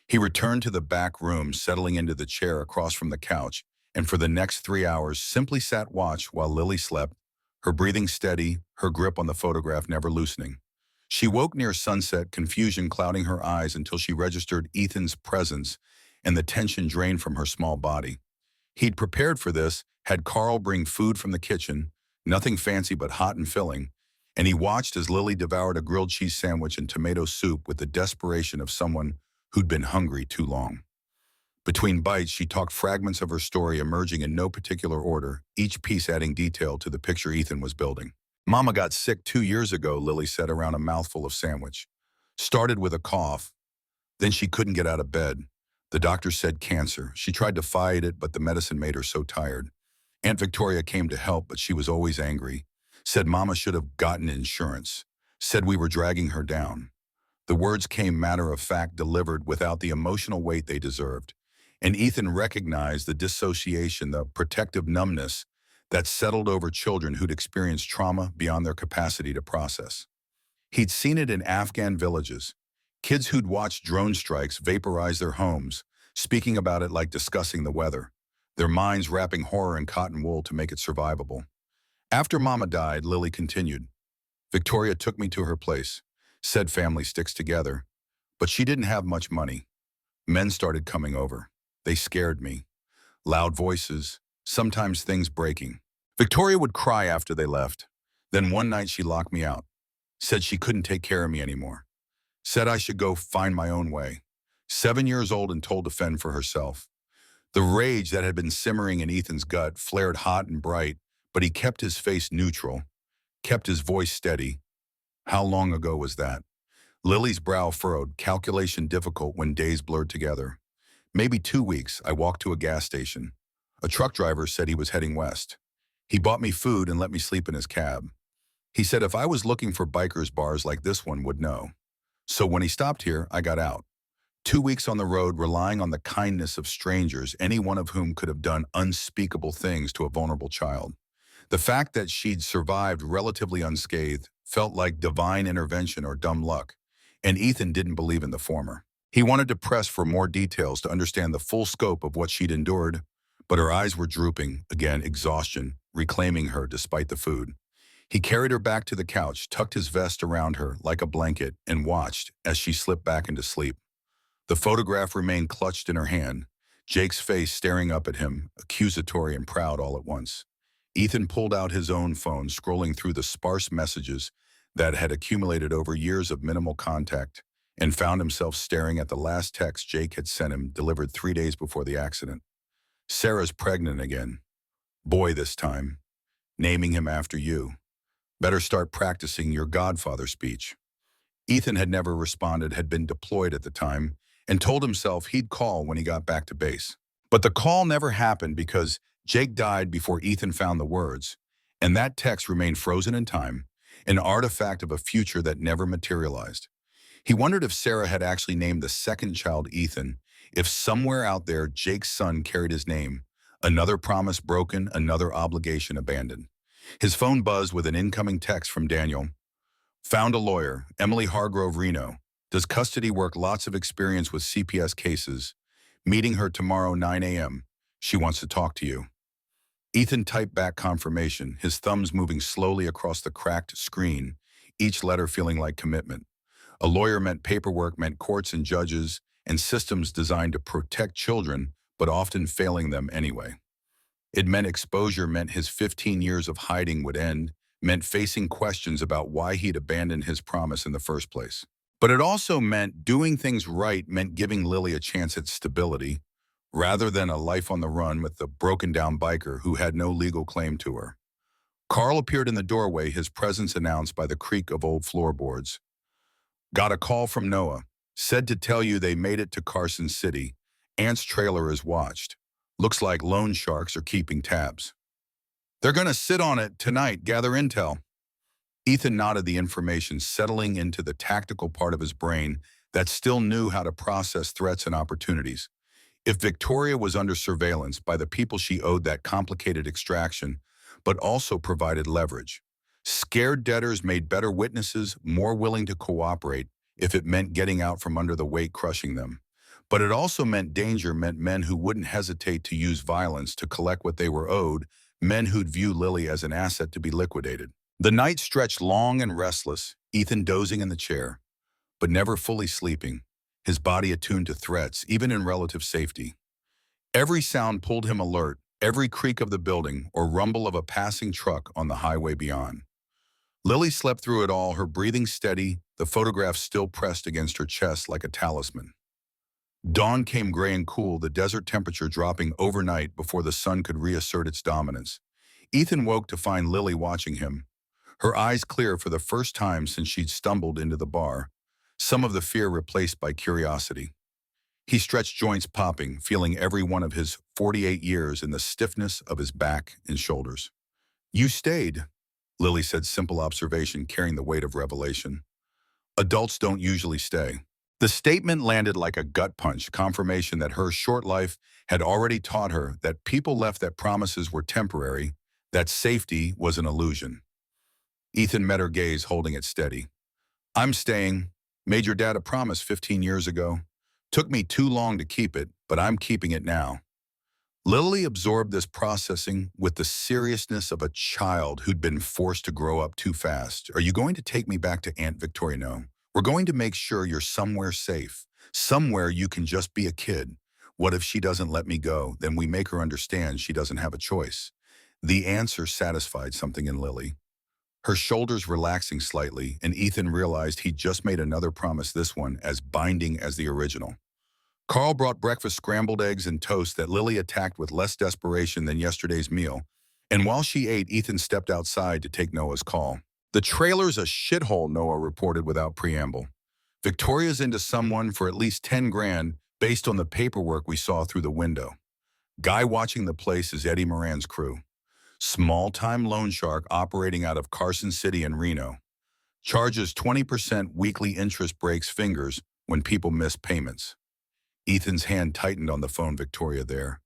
He returned to the back room, settling into the chair across from the couch, and for the next 3 hours simply sat watch while Lily slept, her breathing steady, her grip on the photograph never loosening. She woke near sunset, confusion clouding her eyes until she registered Ethan's presence and the tension drained from her small body. He'd prepared for this, had Carl bring food from the kitchen, nothing fancy but hot and filling, and he watched as Lily devoured a grilled cheese sandwich and tomato soup with the desperation of someone who'd been hungry too long. Between bites, she talked fragments of her story, emerging in no particular order, each piece adding detail to the picture Ethan was building. Mama got sick 2 years ago, Lily said around a mouthful of sandwich. Started with a cough. Then she couldn't get out of bed. The doctor said cancer. She tried to fight it, but the medicine made her so tired. Aunt Victoria came to help, but she was always angry. Said Mama should have gotten insurance. Said we were dragging her down. The words came matter-of-fact, delivered without the emotional weight they deserved. And Ethan recognized the dissociation, the protective numbness that settled over children who'd experienced trauma beyond their capacity to process. He'd seen it in Afghan villages, kids who'd watched drone strikes vaporize their homes, speaking about it like discussing the weather. their minds wrapping horror in cotton wool to make it survivable. After Mama died, Lily continued. Victoria took me to her place, said family sticks together, but she didn't have much money. Men started coming over. They scared me. Loud voices, sometimes things breaking. Victoria would cry after they left. Then one night she locked me out, said she couldn't take care of me anymore, said I should go find my own way. 7 years old and told to fend for herself. The rage that had been simmering in Ethan's gut flared hot and bright, but he kept his face neutral, kept his voice steady. How long ago was that? Lily's brow furrowed, calculation difficult when days blurred together. Maybe 2 weeks. I walked to a gas station. A truck driver said he was heading west. He bought me food and let me sleep in his cab. He said if I was looking for bikers bars like this one would know. So when he stopped here, I got out. 2 weeks on the road, relying on the kindness of strangers, any one of whom could have done unspeakable things to a vulnerable child. The fact that she'd survived relatively unscathed felt like divine intervention or dumb luck, and Ethan didn't believe in the former. He wanted to press for more details to understand the full scope of what she'd endured, but her eyes were drooping, again exhaustion, reclaiming her despite the food. He carried her back to the couch, tucked his vest around her like a blanket, and watched as she slipped back into sleep. The photograph remained clutched in her hand, Jake's face staring up at him, accusatory and proud all at once. Ethan pulled out his own phone, scrolling through the sparse messages that had accumulated over years of minimal contact, and found himself staring at the last text Jake had sent him, delivered 3 days before the accident. Sarah's pregnant again. Boy this time. Naming him after you. Better start practicing your Godfather speech. Ethan had never responded, had been deployed at the time, and told himself he'd call when he got back to base. But the call never happened because Jake died before Ethan found the words, and that text remained frozen in time, an artifact of a future that never materialized. He wondered if Sarah had actually named the second child Ethan, if somewhere out there Jake's son carried his name, another promise broken, another obligation abandoned. His phone buzzed with an incoming text from Daniel. Found a lawyer, Emily Hargrove Reno. Does custody work, lots of experience with CPS cases. Meeting her tomorrow 9 a.m. She wants to talk to you. Ethan typed back confirmation, his thumbs moving slowly across the cracked screen, each letter feeling like commitment. A lawyer meant paperwork, meant courts and judges, and systems designed to protect children, but often failing them anyway. It meant exposure, meant his 15 years of hiding would end, meant facing questions about why he'd abandoned his promise in the first place. But it also meant doing things right, meant giving Lily a chance at stability, rather than a life on the run with the broken-down biker who had no legal claim to her. Carl appeared in the doorway, his presence announced by the creak of old floorboards. Got a call from Noah. Said to tell you they made it to Carson City. Ant's trailer is watched. Looks like loan sharks are keeping tabs. They're going to sit on it tonight, gather intel. Ethan nodded, the information settling into the tactical part of his brain that still knew how to process threats and opportunities. If Victoria was under surveillance by the people she owed that complicated extraction, but also provided leverage. Scared debtors made better witnesses, more willing to cooperate if it meant getting out from under the weight crushing them. But it also meant danger, meant men who wouldn't hesitate to use violence to collect what they were owed, men who'd view Lily as an asset to be liquidated. The night stretched long and restless, Ethan dozing in the chair, but never fully sleeping, his body attuned to threats, even in relative safety. Every sound pulled him alert, every creak of the building or rumble of a passing truck on the highway beyond. Lily slept through it all, her breathing steady, the photograph still pressed against her chest like a talisman. Dawn came gray and cool, the desert temperature dropping overnight before the sun could reassert its dominance. Ethan woke to find Lily watching him, her eyes clear for the first time since she'd stumbled into the bar, some of the fear replaced by curiosity. He stretched, joints popping, feeling every one of his 48 years in the stiffness of his back and shoulders. You stayed, Lily said, simple observation carrying the weight of revelation. Adults don't usually stay. The statement landed like a gut punch, confirmation that her short life had already taught her that people left, that promises were temporary, that safety was an illusion. Ethan met her gaze, holding it steady. I'm staying. Made your dad a promise 15 years ago. Took me too long to keep it, but I'm keeping it now. Lily absorbed this processing with the seriousness of a child who'd been forced to grow up too fast. Are you going to take me back to Aunt Victoria? No. We're going to make sure you're somewhere safe, somewhere you can just be a kid. What if she doesn't let me go? Then we make her understand she doesn't have a choice. The answer satisfied something in Lily. Her shoulders relaxing slightly, and Ethan realized he'd just made another promise, this one as binding as the original. Carl brought breakfast scrambled eggs and toast that Lily attacked with less desperation than yesterday's meal, and while she ate, Ethan stepped outside to take Noah's call. The trailer's a shithole, Noah reported without preamble. Victoria's into someone for at least 10 grand based on the paperwork we saw through the window. Guy watching the place is Eddie Moran's crew. Small-time loan shark operating out of Carson City and Reno. Charges 20% weekly interest, breaks fingers when people miss payments. Ethan's hand tightened on the phone. Victoria there.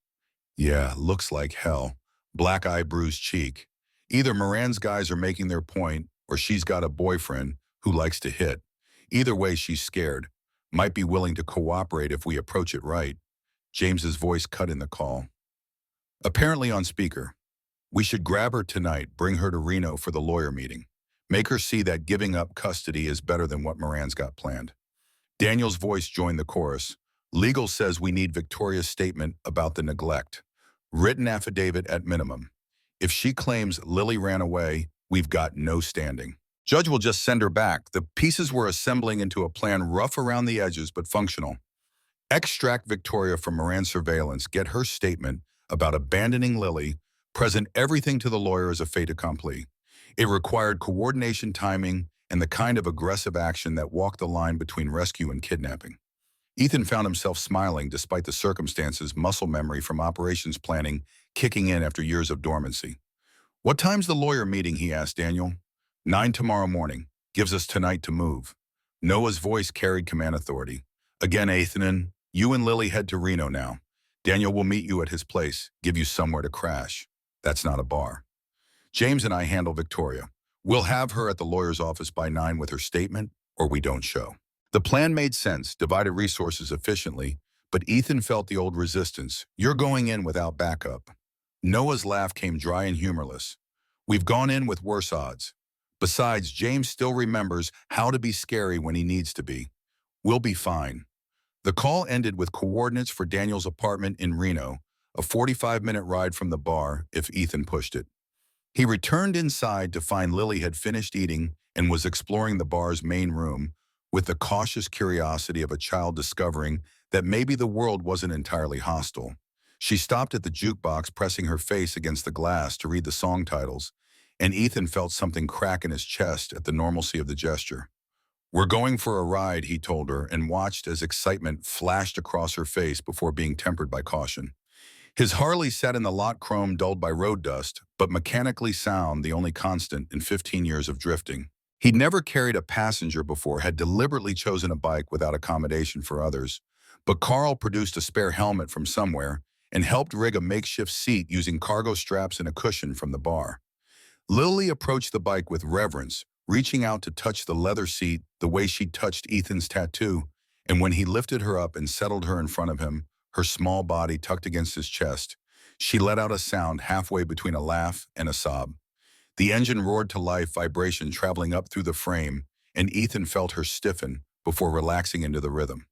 Yeah, looks like hell. Black eye, bruised cheek. Either Moran's guys are making their point, or she's got a boyfriend who likes to hit. Either way, she's scared. Might be willing to cooperate if we approach it right. James's voice cut in the call. Apparently on speaker. We should grab her tonight, bring her to Reno for the lawyer meeting. Make her see that giving up custody is better than what Moran's got planned. Daniel's voice joined the chorus. Legal says we need Victoria's statement about the neglect. Written affidavit at minimum. If she claims Lily ran away, we've got no standing. Judge will just send her back. The pieces we're assembling into a plan rough around the edges but functional. Extract Victoria from Moran's surveillance, get her statement about abandoning Lily, present everything to the lawyer as a fait accompli. It required coordination, timing, and the kind of aggressive action that walked the line between rescue and kidnapping. Ethan found himself smiling despite the circumstances, muscle memory from operations planning kicking in after years of dormancy. What time's the lawyer meeting, he asked Daniel. 9 tomorrow morning. Gives us tonight to move. Noah's voice carried command authority. Again, Ethan, you and Lily head to Reno now. Daniel will meet you at his place, give you somewhere to crash. That's not a bar. James and I handle Victoria. We'll have her at the lawyer's office by 9 with her statement, or we don't show. The plan made sense, divided resources efficiently, but Ethan felt the old resistance. You're going in without backup. Noah's laugh came dry and humorless. We've gone in with worse odds. Besides, James still remembers how to be scary when he needs to be. We'll be fine. The call ended with coordinates for Daniel's apartment in Reno, a 45-minute ride from the bar if Ethan pushed it. He returned inside to find Lily had finished eating and was exploring the bar's main room with the cautious curiosity of a child discovering that maybe the world wasn't entirely hostile. She stopped at the jukebox, pressing her face against the glass to read the song titles, and Ethan felt something crack in his chest at the normalcy of the gesture. We're going for a ride, he told her, and watched as excitement flashed across her face before being tempered by caution. His Harley sat in the lot, chrome dulled by road dust, but mechanically sound, the only constant in 15 years of drifting. He'd never carried a passenger before, had deliberately chosen a bike without accommodation for others. But Carl produced a spare helmet from somewhere and helped rig a makeshift seat using cargo straps and a cushion from the bar. Lily approached the bike with reverence, reaching out to touch the leather seat the way she'd touched Ethan's tattoo, and when he lifted her up and settled her in front of him, her small body tucked against his chest, she let out a sound halfway between a laugh and a sob. The engine roared to life, vibration traveling up through the frame, and Ethan felt her stiffen before relaxing into the rhythm.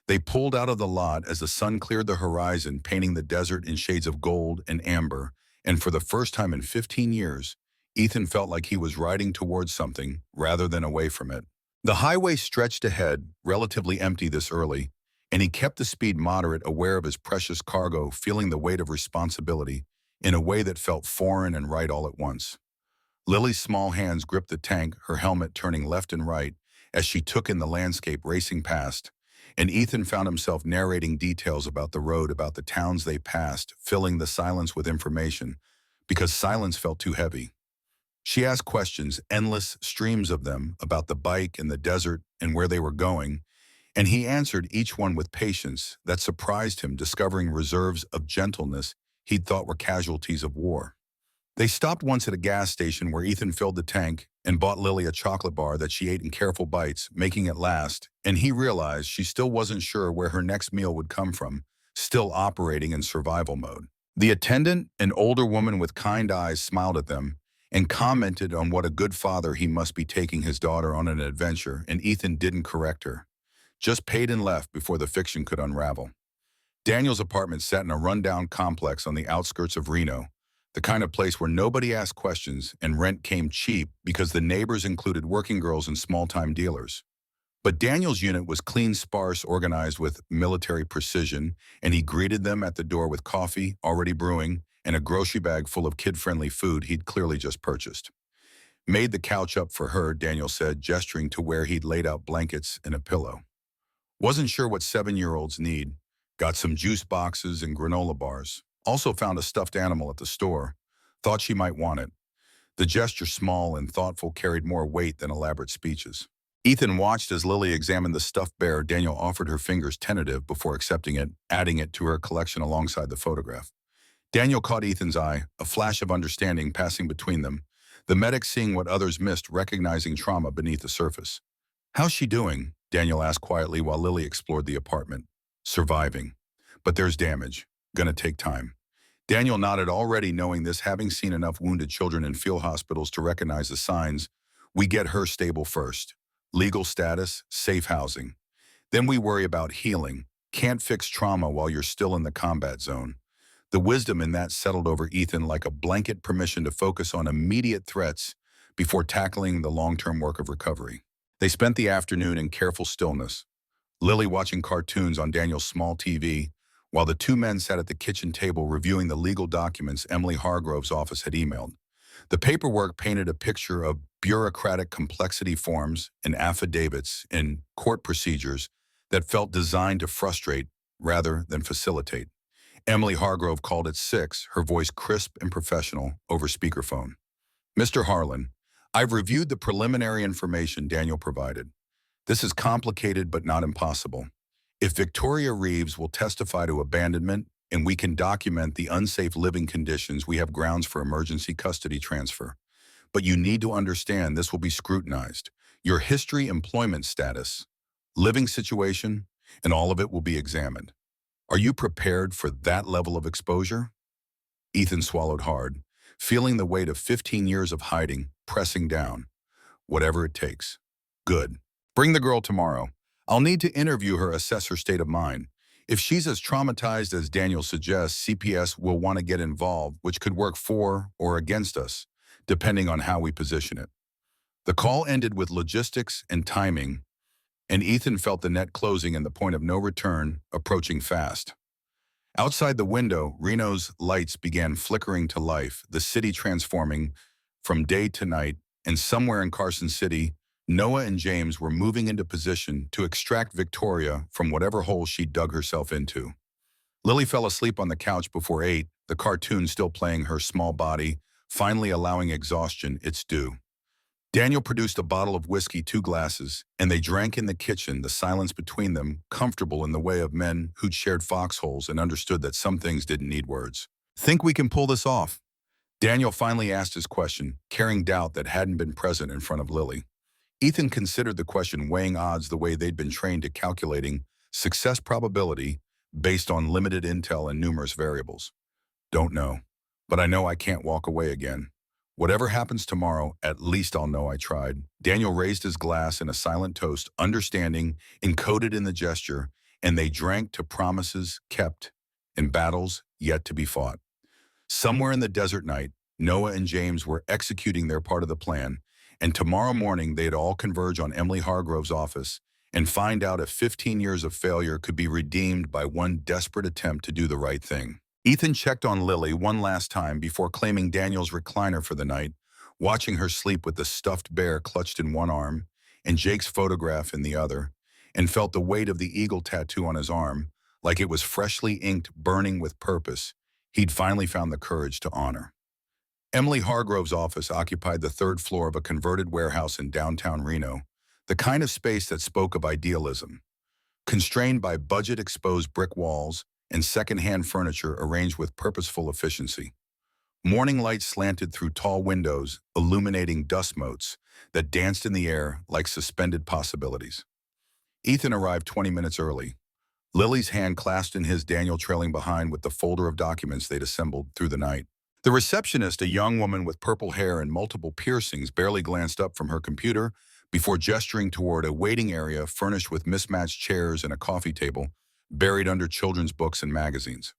They pulled out of the lot as the sun cleared the horizon, painting the desert in shades of gold and amber, and for the first time in 15 years, Ethan felt like he was riding towards something rather than away from it. The highway stretched ahead, relatively empty this early, and he kept the speed moderate, aware of his precious cargo, feeling the weight of responsibility in a way that felt foreign and right all at once. Lily's small hands gripped the tank, her helmet turning left and right as she took in the landscape racing past, and Ethan found himself narrating details about the road, about the towns they passed, filling the silence with information, because silence felt too heavy. She asked questions, endless streams of them, about the bike and the desert and where they were going, and he answered each one with patience that surprised him, discovering reserves of gentleness he'd thought were casualties of war. They stopped once at a gas station where Ethan filled the tank and bought Lily a chocolate bar that she ate in careful bites, making it last, and he realized she still wasn't sure where her next meal would come from, still operating in survival mode. The attendant, an older woman with kind eyes, smiled at them and commented on what a good father he must be taking his daughter on an adventure, and Ethan didn't correct her, just paid and left before the fiction could unravel. Daniel's apartment sat in a rundown complex on the outskirts of Reno, the kind of place where nobody asked questions and rent came cheap because the neighbors included working girls and small-time dealers. But Daniel's unit was clean, sparse, organized with military precision, and he greeted them at the door with coffee already brewing and a grocery bag full of kid-friendly food he'd clearly just purchased. Made the couch up for her, Daniel said, gesturing to where he'd laid out blankets and a pillow. Wasn't sure what 7-year-olds need. Got some juice boxes and granola bars. Also found a stuffed animal at the store. Thought she might want it. The gesture, small and thoughtful, carried more weight than elaborate speeches. Ethan watched as Lily examined the stuffed bear. Daniel offered her fingers tentative before accepting it, adding it to her collection alongside the photograph. Daniel caught Ethan's eye, a flash of understanding passing between them, the medic seeing what others missed, recognizing trauma beneath the surface. "How's she doing?" Daniel asked quietly while Lily explored the apartment. "Surviving. But there's damage. Gonna take time." Daniel nodded, already knowing this, having seen enough wounded children in field hospitals to recognize the signs. "We get her stable first. Legal status, safe housing. Then we worry about healing. Can't fix trauma while you're still in the combat zone." The wisdom in that settled over Ethan like a blanket permission to focus on immediate threats before tackling the long-term work of recovery. They spent the afternoon in careful stillness, Lily watching cartoons on Daniel's small TV, while the two men sat at the kitchen table reviewing the legal documents Emily Hargrove's office had emailed. The paperwork painted a picture of bureaucratic complexity, forms and affidavits and court procedures that felt designed to frustrate rather than facilitate. Emily Hargrove called at 6, her voice crisp and professional, over speakerphone. "Mr. Harlan, I've reviewed the preliminary information Daniel provided. This is complicated but not impossible. If Victoria Reeves will testify to abandonment and we can document the unsafe living conditions, we have grounds for emergency custody transfer. But you need to understand this will be scrutinized. Your history, employment status, living situation, and all of it will be examined. Are you prepared for that level of exposure?" Ethan swallowed hard, feeling the weight of 15 years of hiding pressing down. "Whatever it takes." "Good. Bring the girl tomorrow. I'll need to interview her, assess her state of mind. If she's as traumatized as Daniel suggests, CPS will want to get involved, which could work for or against us, depending on how we position it." The call ended with logistics and timing, and Ethan felt the net closing and the point of no return approaching fast. Outside the window, Reno's lights began flickering to life, the city transforming from day to night, and somewhere in Carson City, Noah and James were moving into position to extract Victoria from whatever hole she dug herself into. Lily fell asleep on the couch before 8, the cartoon still playing her small body, finally allowing exhaustion its due. Daniel produced a bottle of whiskey, 2 glasses, and they drank in the kitchen, the silence between them comfortable in the way of men who'd shared foxholes and understood that some things didn't need words. "Think we can pull this off?" Daniel finally asked his question, carrying doubt that hadn't been present in front of Lily. Ethan considered the question, weighing odds the way they'd been trained to, calculating success probability based on limited intel and numerous variables. "Don't know, but I know I can't walk away again. Whatever happens tomorrow, at least I'll know I tried." Daniel raised his glass in a silent toast, understanding encoded in the gesture, and they drank to promises kept and battles yet to be fought. Somewhere in the desert night, Noah and James were executing their part of the plan, and tomorrow morning they'd all converge on Emily Hargrove's office and find out if 15 years of failure could be redeemed by one desperate attempt to do the right thing. Ethan checked on Lily one last time before claiming Daniel's recliner for the night, watching her sleep with the stuffed bear clutched in one arm and Jake's photograph in the other, and felt the weight of the eagle tattoo on his arm, like it was freshly inked, burning with purpose he'd finally found the courage to honor. Emily Hargrove's office occupied the 3rd floor of a converted warehouse in downtown Reno, the kind of space that spoke of idealism. Constrained by budget-exposed brick walls and second-hand furniture arranged with purposeful efficiency. Morning light slanted through tall windows, illuminating dust motes that danced in the air like suspended possibilities. Ethan arrived 20 minutes early. Lily's hand clasped in his, Daniel trailing behind with the folder of documents they'd assembled through the night. The receptionist, a young woman with purple hair and multiple piercings, barely glanced up from her computer before gesturing toward a waiting area furnished with mismatched chairs and a coffee table buried under children's books and magazines.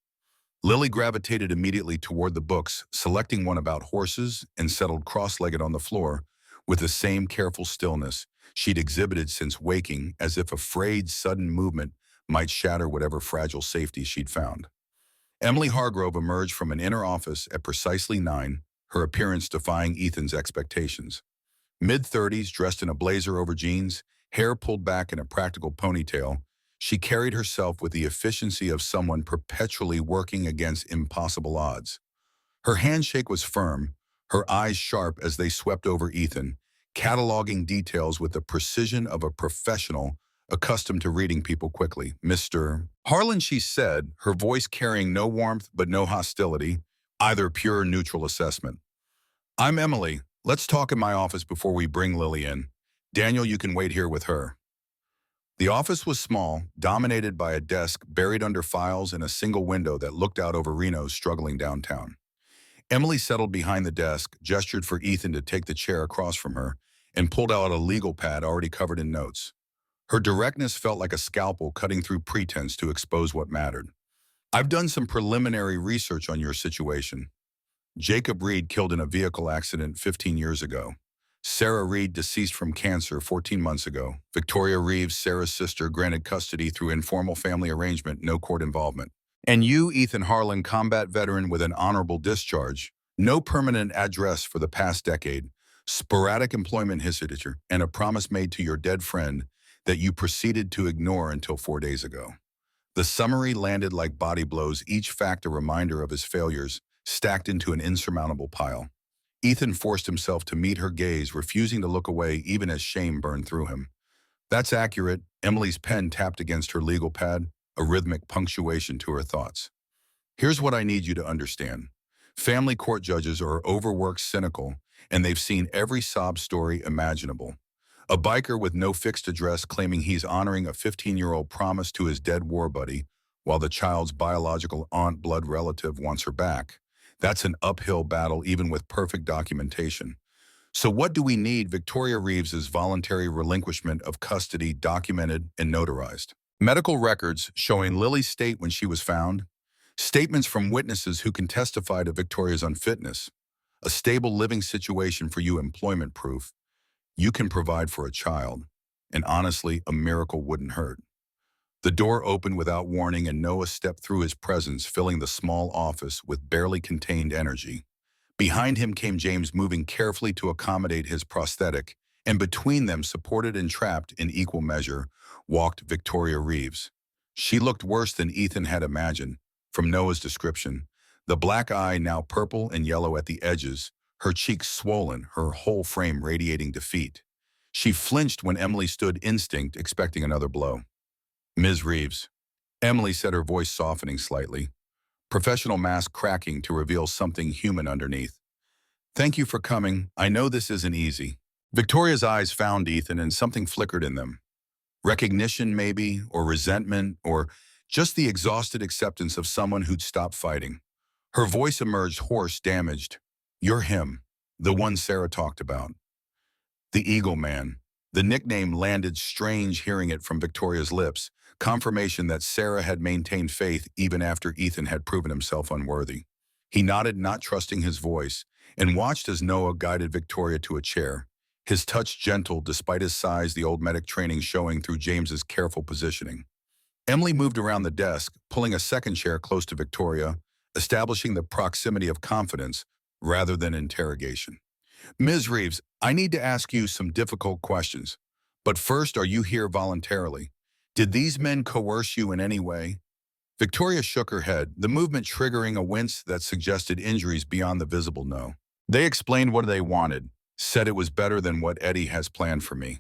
Lily gravitated immediately toward the books, selecting one about horses, and settled cross-legged on the floor with the same careful stillness she'd exhibited since waking, as if afraid sudden movement might shatter whatever fragile safety she'd found. Emily Hargrove emerged from an inner office at precisely 9, her appearance defying Ethan's expectations. Mid-30s, dressed in a blazer over jeans, hair pulled back in a practical ponytail, she carried herself with the efficiency of someone perpetually working against impossible odds. Her handshake was firm, her eyes sharp as they swept over Ethan, cataloging details with the precision of a professional accustomed to reading people quickly. "Mr. Harlan," she said, her voice carrying no warmth but no hostility, either pure neutral assessment. "I'm Emily. Let's talk in my office before we bring Lily in. Daniel, you can wait here with her." The office was small, dominated by a desk buried under files and a single window that looked out over Reno's struggling downtown. Emily settled behind the desk, gestured for Ethan to take the chair across from her, and pulled out a legal pad already covered in notes. Her directness felt like a scalpel cutting through pretense to expose what mattered. "I've done some preliminary research on your situation. Jacob Reed killed in a vehicle accident 15 years ago. Sarah Reed deceased from cancer 14 months ago. Victoria Reeves, Sarah's sister, granted custody through informal family arrangement, no court involvement. And you, Ethan Harlan, combat veteran with an honorable discharge, no permanent address for the past decade, sporadic employment history, and a promise made to your dead friend that you proceeded to ignore until 4 days ago." The summary landed like body blows, each fact a reminder of his failures, stacked into an insurmountable pile. Ethan forced himself to meet her gaze, refusing to look away even as shame burned through him. "That's accurate." Emily's pen tapped against her legal pad, a rhythmic punctuation to her thoughts. "Here's what I need you to understand. Family court judges are overworked, cynical, and they've seen every sob story imaginable. A biker with no fixed address claiming he's honoring a 15-year-old promise to his dead war buddy while the child's biological aunt blood relative wants her back. That's an uphill battle even with perfect documentation. So what do we need? Victoria Reeves's voluntary relinquishment of custody documented and notarized. Medical records showing Lily's state when she was found. Statements from witnesses who can testify to Victoria's unfitness. A stable living situation for you, employment proof. You can provide for a child. And honestly, a miracle wouldn't hurt." The door opened without warning and Noah stepped through his presence, filling the small office with barely contained energy. Behind him came James, moving carefully to accommodate his prosthetic, and between them, supported and trapped in equal measure, walked Victoria Reeves. She looked worse than Ethan had imagined, from Noah's description. The black eye now purple and yellow at the edges, her cheeks swollen, her whole frame radiating defeat. She flinched when Emily stood, instinct, expecting another blow. "Ms. Reeves," Emily said, her voice softening slightly, professional mask cracking to reveal something human underneath. "Thank you for coming. I know this isn't easy." Victoria's eyes found Ethan and something flickered in them. Recognition maybe, or resentment, or just the exhausted acceptance of someone who'd stopped fighting. Her voice emerged hoarse, damaged. "You're him, the one Sarah talked about." The Eagle Man. The nickname landed strange hearing it from Victoria's lips, confirmation that Sarah had maintained faith even after Ethan had proven himself unworthy. He nodded, not trusting his voice, and watched as Noah guided Victoria to a chair, his touch gentle despite his size, the old medic training showing through James's careful positioning. Emily moved around the desk, pulling a second chair close to Victoria, establishing the proximity of confidence rather than interrogation. "Ms. Reeves, I need to ask you some difficult questions. But first, are you here voluntarily? Did these men coerce you in any way?" Victoria shook her head, the movement triggering a wince that suggested injuries beyond the visible no. "They explained what they wanted, said it was better than what Eddie has planned for me."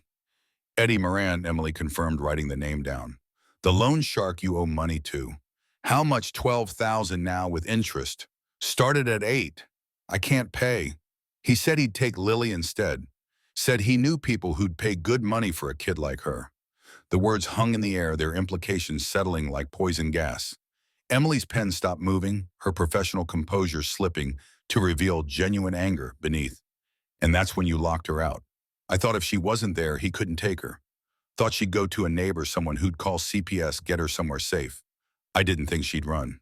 "Eddie Moran," Emily confirmed, writing the name down. "The loan shark you owe money to. How much?" "12,000 now with interest. Started at 8. I can't pay. He said he'd take Lily instead. Said he knew people who'd pay good money for a kid like her." The words hung in the air, their implications settling like poison gas. Emily's pen stopped moving, her professional composure slipping to reveal genuine anger beneath. And that's when you locked her out. I thought if she wasn't there, he couldn't take her. Thought she'd go to a neighbor, someone who'd call CPS, get her somewhere safe. I didn't think she'd run.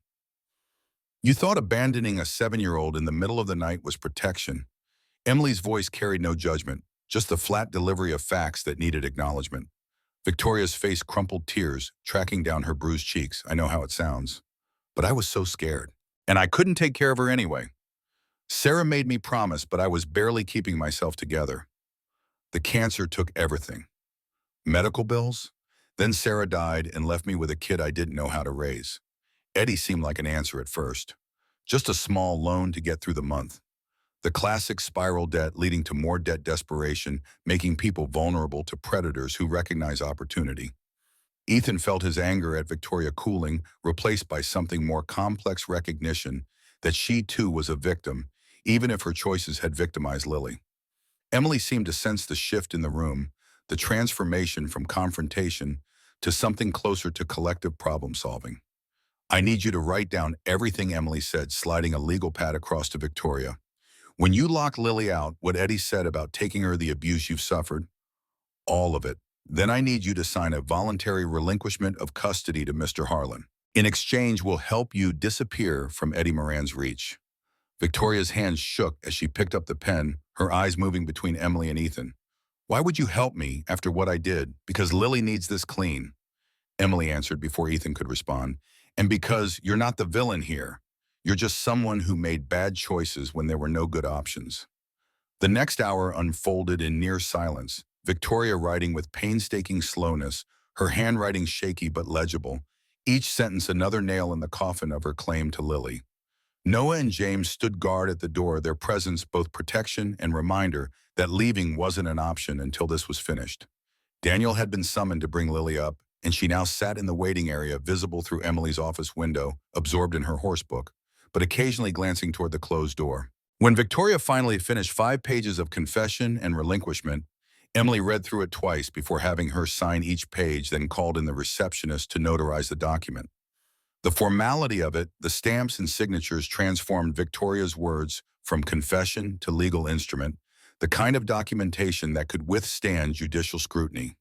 You thought abandoning a 7-year-old in the middle of the night was protection. Emily's voice carried no judgment, just the flat delivery of facts that needed acknowledgement. Victoria's face crumpled, tears tracking down her bruised cheeks. I know how it sounds. But I was so scared. And I couldn't take care of her anyway. Sarah made me promise, but I was barely keeping myself together. The cancer took everything. Medical bills? Then Sarah died and left me with a kid I didn't know how to raise. Eddie seemed like an answer at first. Just a small loan to get through the month. The classic spiral debt leading to more debt desperation, making people vulnerable to predators who recognize opportunity. Ethan felt his anger at Victoria cooling, replaced by something more complex: recognition that she too was a victim, even if her choices had victimized Lily. Emily seemed to sense the shift in the room, the transformation from confrontation to something closer to collective problem solving. I need you to write down everything, Emily said, sliding a legal pad across to Victoria. When you lock Lily out, what Eddie said about taking her the abuse you've suffered, all of it. Then I need you to sign a voluntary relinquishment of custody to Mr. Harlan. In exchange, we'll help you disappear from Eddie Moran's reach. Victoria's hands shook as she picked up the pen, her eyes moving between Emily and Ethan. Why would you help me after what I did? Because Lily needs this clean, Emily answered before Ethan could respond. And because you're not the villain here. You're just someone who made bad choices when there were no good options. The next hour unfolded in near silence, Victoria writing with painstaking slowness, her handwriting shaky but legible, each sentence another nail in the coffin of her claim to Lily. Noah and James stood guard at the door, their presence both protection and reminder that leaving wasn't an option until this was finished. Daniel had been summoned to bring Lily up, and she now sat in the waiting area, visible through Emily's office window, absorbed in her horsebook, but occasionally glancing toward the closed door. When Victoria finally finished 5 pages of confession and relinquishment, Emily read through it twice before having her sign each page, then called in the receptionist to notarize the document. The formality of it, the stamps and signatures, transformed Victoria's words from confession to legal instrument, the kind of documentation that could withstand judicial scrutiny.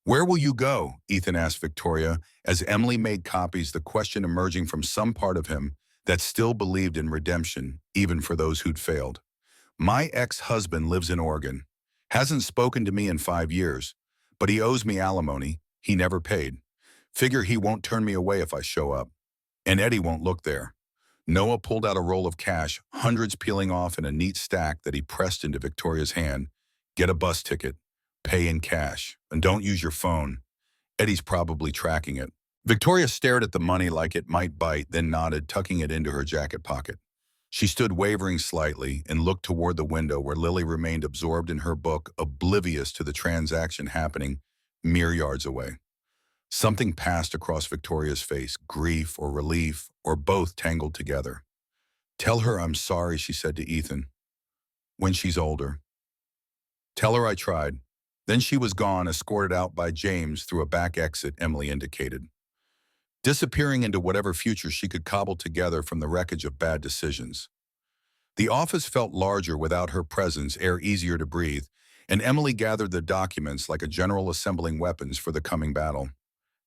Where will you go? Ethan asked Victoria as Emily made copies, the question emerging from some part of him that still believed in redemption, even for those who'd failed. My ex-husband lives in Oregon. Hasn't spoken to me in 5 years, but he owes me alimony. He never paid. Figure he won't turn me away if I show up. And Eddie won't look there. Noah pulled out a roll of cash, hundreds peeling off in a neat stack that he pressed into Victoria's hand. Get a bus ticket. Pay in cash. And don't use your phone. Eddie's probably tracking it. Victoria stared at the money like it might bite, then nodded, tucking it into her jacket pocket. She stood wavering slightly and looked toward the window where Lily remained absorbed in her book, oblivious to the transaction happening mere yards away. Something passed across Victoria's face, grief or relief, or both tangled together. Tell her I'm sorry, she said to Ethan. When she's older. Tell her I tried. Then she was gone, escorted out by James through a back exit Emily indicated, disappearing into whatever future she could cobble together from the wreckage of bad decisions. The office felt larger without her presence, air easier to breathe, and Emily gathered the documents like a general assembling weapons for the coming battle.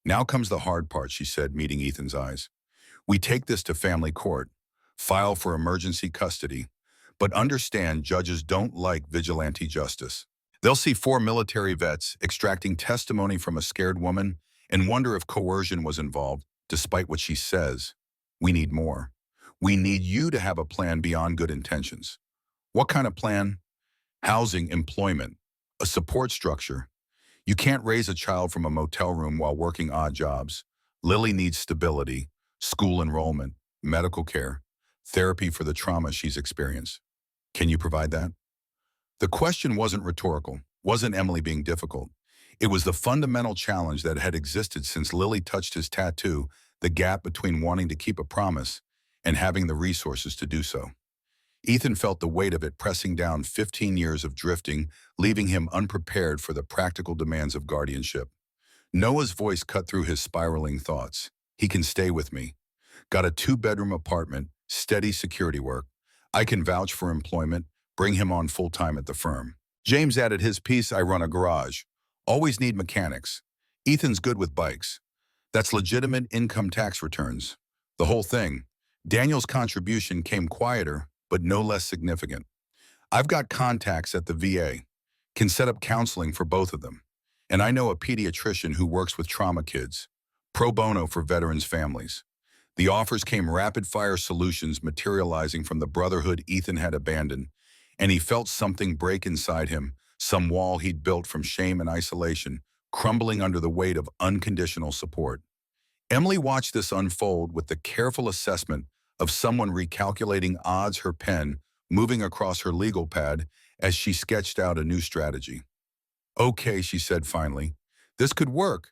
Now comes the hard part, she said, meeting Ethan's eyes. We take this to family court, file for emergency custody, but understand judges don't like vigilante justice. They'll see 4 military vets extracting testimony from a scared woman and wonder if coercion was involved, despite what she says. We need more. We need you to have a plan beyond good intentions. What kind of plan? Housing, employment, a support structure. You can't raise a child from a motel room while working odd jobs. Lily needs stability, school enrollment, medical care, therapy for the trauma she's experienced. Can you provide that? The question wasn't rhetorical, wasn't Emily being difficult. It was the fundamental challenge that had existed since Lily touched his tattoo, the gap between wanting to keep a promise and having the resources to do so. Ethan felt the weight of it pressing down, 15 years of drifting, leaving him unprepared for the practical demands of guardianship. Noah's voice cut through his spiraling thoughts. He can stay with me. Got a two-bedroom apartment, steady security work. I can vouch for employment, bring him on full-time at the firm. James added his piece, I run a garage. Always need mechanics. Ethan's good with bikes. That's legitimate income tax returns. The whole thing. Daniel's contribution came quieter, but no less significant. I've got contacts at the VA. Can set up counseling for both of them. And I know a pediatrician who works with trauma kids. Pro bono for veterans' families. The offers came rapid-fire solutions materializing from the brotherhood Ethan had abandoned, and he felt something break inside him, some wall he'd built from shame and isolation, crumbling under the weight of unconditional support. Emily watched this unfold with the careful assessment of someone recalculating odds, her pen moving across her legal pad as she sketched out a new strategy. Okay, she said finally, this could work.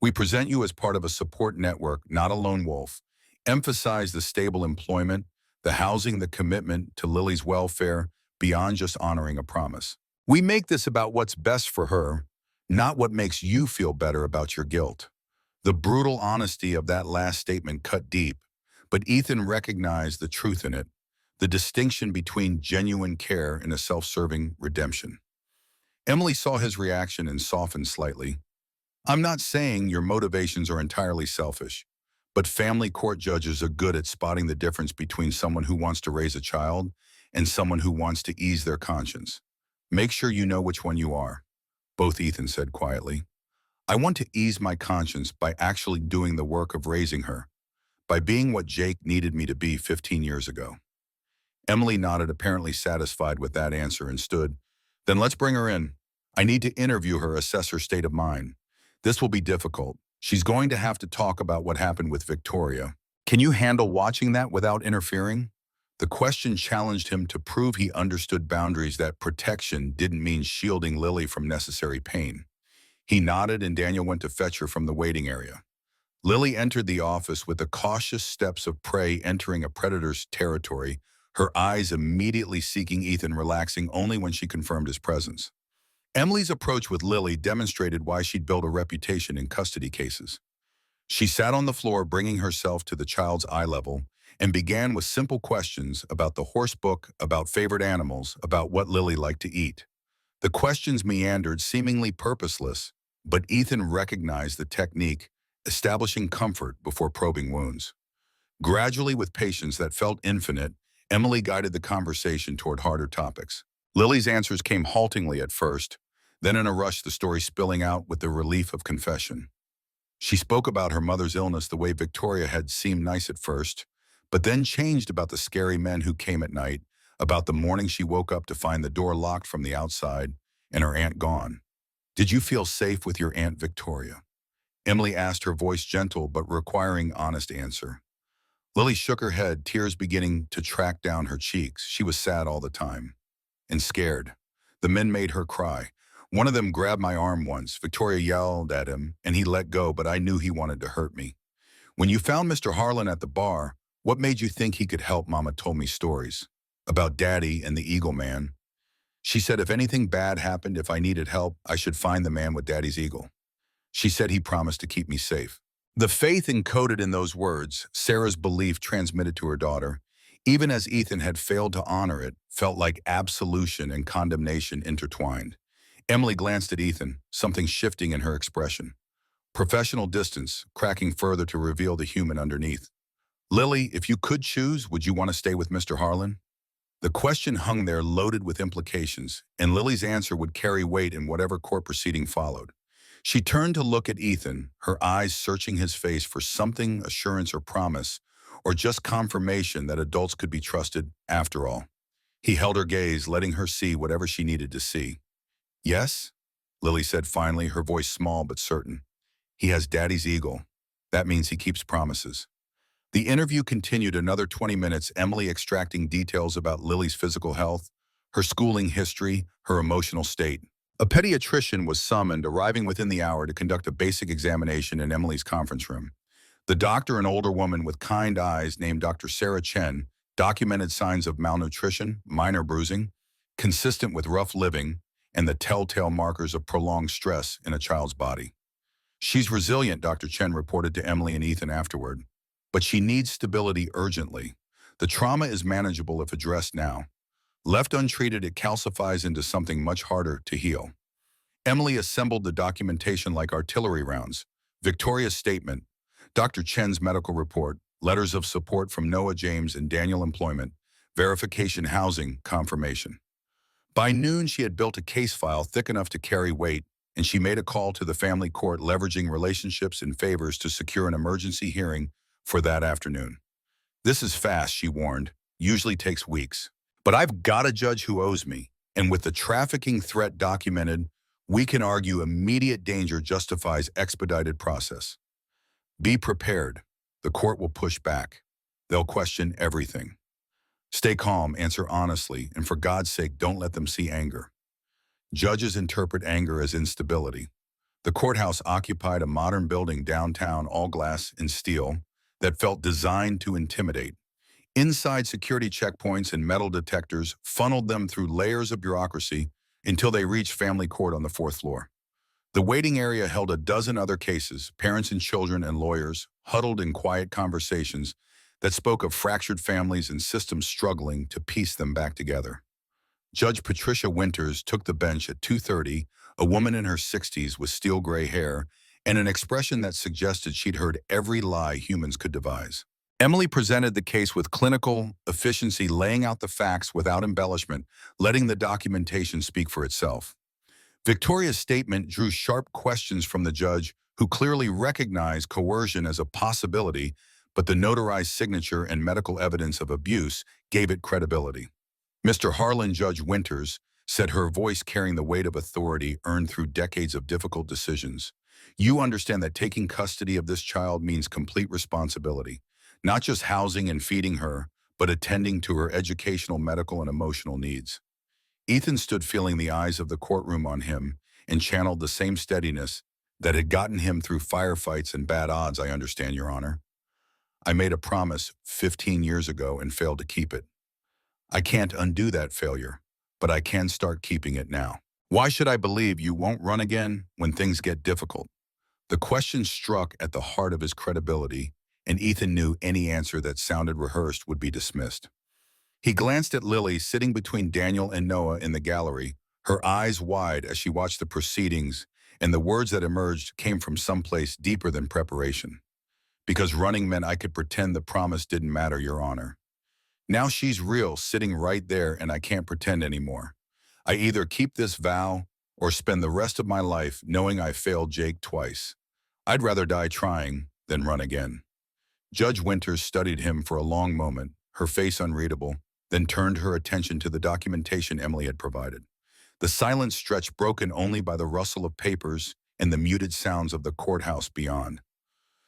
We present you as part of a support network, not a lone wolf. Emphasize the stable employment, the housing, the commitment to Lily's welfare beyond just honoring a promise. We make this about what's best for her, not what makes you feel better about your guilt. The brutal honesty of that last statement cut deep, but Ethan recognized the truth in it, the distinction between genuine care and a self-serving redemption. Emily saw his reaction and softened slightly. I'm not saying your motivations are entirely selfish, but family court judges are good at spotting the difference between someone who wants to raise a child and someone who wants to ease their conscience. Make sure you know which one you are, both Ethan said quietly. I want to ease my conscience by actually doing the work of raising her, by being what Jake needed me to be 15 years ago. Emily nodded, apparently satisfied with that answer, and stood. Then let's bring her in. I need to interview her, assess her state of mind. This will be difficult. She's going to have to talk about what happened with Victoria. Can you handle watching that without interfering? The question challenged him to prove he understood boundaries, that protection didn't mean shielding Lily from necessary pain. He nodded, and Daniel went to fetch her from the waiting area. Lily entered the office with the cautious steps of prey entering a predator's territory, her eyes immediately seeking Ethan, relaxing only when she confirmed his presence. Emily's approach with Lily demonstrated why she'd built a reputation in custody cases. She sat on the floor, bringing herself to the child's eye level, and began with simple questions about the horse book, about favorite animals, about what Lily liked to eat. The questions meandered, seemingly purposeless, but Ethan recognized the technique, establishing comfort before probing wounds. Gradually, with patience that felt infinite, Emily guided the conversation toward harder topics. Lily's answers came haltingly at first, then in a rush, the story spilling out with the relief of confession. She spoke about her mother's illness, the way Victoria had seemed nice at first, but then changed, about the scary men who came at night, about the morning she woke up to find the door locked from the outside and her aunt gone. Did you feel safe with your Aunt Victoria? Emily asked, her voice gentle but requiring honest answer. Lily shook her head, tears beginning to track down her cheeks. She was sad all the time and scared. The men made her cry. One of them grabbed my arm once. Victoria yelled at him, and he let go, but I knew he wanted to hurt me. When you found Mr. Harlan at the bar, what made you think he could help? Mama told me stories about Daddy and the Eagle Man. She said if anything bad happened, if I needed help, I should find the man with Daddy's eagle. She said he promised to keep me safe. The faith encoded in those words, Sarah's belief transmitted to her daughter, even as Ethan had failed to honor it, felt like absolution and condemnation intertwined. Emily glanced at Ethan, something shifting in her expression. Professional distance, cracking further to reveal the human underneath. Lily, if you could choose, would you want to stay with Mr. Harlan? The question hung there, loaded with implications, and Lily's answer would carry weight in whatever court proceeding followed. She turned to look at Ethan, her eyes searching his face for something, assurance or promise, or just confirmation that adults could be trusted after all. He held her gaze, letting her see whatever she needed to see. Yes, Lily said finally, her voice small but certain. He has Daddy's eagle. That means he keeps promises. The interview continued another 20 minutes, Emily extracting details about Lily's physical health, her schooling history, her emotional state. A pediatrician was summoned, arriving within the hour to conduct a basic examination in Emily's conference room. The doctor, an older woman with kind eyes named Dr. Sarah Chen, documented signs of malnutrition, minor bruising, consistent with rough living, and the telltale markers of prolonged stress in a child's body. She's resilient, Dr. Chen reported to Emily and Ethan afterward. But she needs stability urgently. The trauma is manageable if addressed now. Left untreated, it calcifies into something much harder to heal. Emily assembled the documentation like artillery rounds. Victoria's statement, Dr. Chen's medical report, letters of support from Noah James and Daniel Employment, verification housing, confirmation. By noon, she had built a case file thick enough to carry weight, and she made a call to the family court leveraging relationships and favors to secure an emergency hearing for that afternoon. This is fast, she warned, usually takes weeks. But I've got a judge who owes me, and with the trafficking threat documented, we can argue immediate danger justifies expedited process. Be prepared. The court will push back. They'll question everything. Stay calm, answer honestly, and for God's sake, don't let them see anger. Judges interpret anger as instability. The courthouse occupied a modern building downtown, all glass and steel, that felt designed to intimidate. Inside, security checkpoints and metal detectors funneled them through layers of bureaucracy until they reached family court on the fourth floor. The waiting area held a dozen other cases, parents and children and lawyers, huddled in quiet conversations that spoke of fractured families and systems struggling to piece them back together. Judge Patricia Winters took the bench at 2:30, a woman in her 60s with steel gray hair and an expression that suggested she'd heard every lie humans could devise. Emily presented the case with clinical efficiency, laying out the facts without embellishment, letting the documentation speak for itself. Victoria's statement drew sharp questions from the judge, who clearly recognized coercion as a possibility, but the notarized signature and medical evidence of abuse gave it credibility. Mr. Harlan, Judge Winters, said, her voice carrying the weight of authority earned through decades of difficult decisions. You understand that taking custody of this child means complete responsibility, not just housing and feeding her, but attending to her educational, medical, and emotional needs. Ethan stood, feeling the eyes of the courtroom on him, and channeled the same steadiness that had gotten him through firefights and bad odds. I understand, Your Honor. I made a promise 15 years ago and failed to keep it. I can't undo that failure, but I can start keeping it now. Why should I believe you won't run again when things get difficult? The question struck at the heart of his credibility, and Ethan knew any answer that sounded rehearsed would be dismissed. He glanced at Lily, sitting between Daniel and Noah in the gallery, her eyes wide as she watched the proceedings, and the words that emerged came from someplace deeper than preparation. Because running meant I could pretend the promise didn't matter, Your Honor. Now she's real, sitting right there, and I can't pretend anymore. I either keep this vow or spend the rest of my life knowing I failed Jake twice. I'd rather die trying than run again. Judge Winters studied him for a long moment, her face unreadable, then turned her attention to the documentation Emily had provided. The silence stretched, broken only by the rustle of papers and the muted sounds of the courthouse beyond.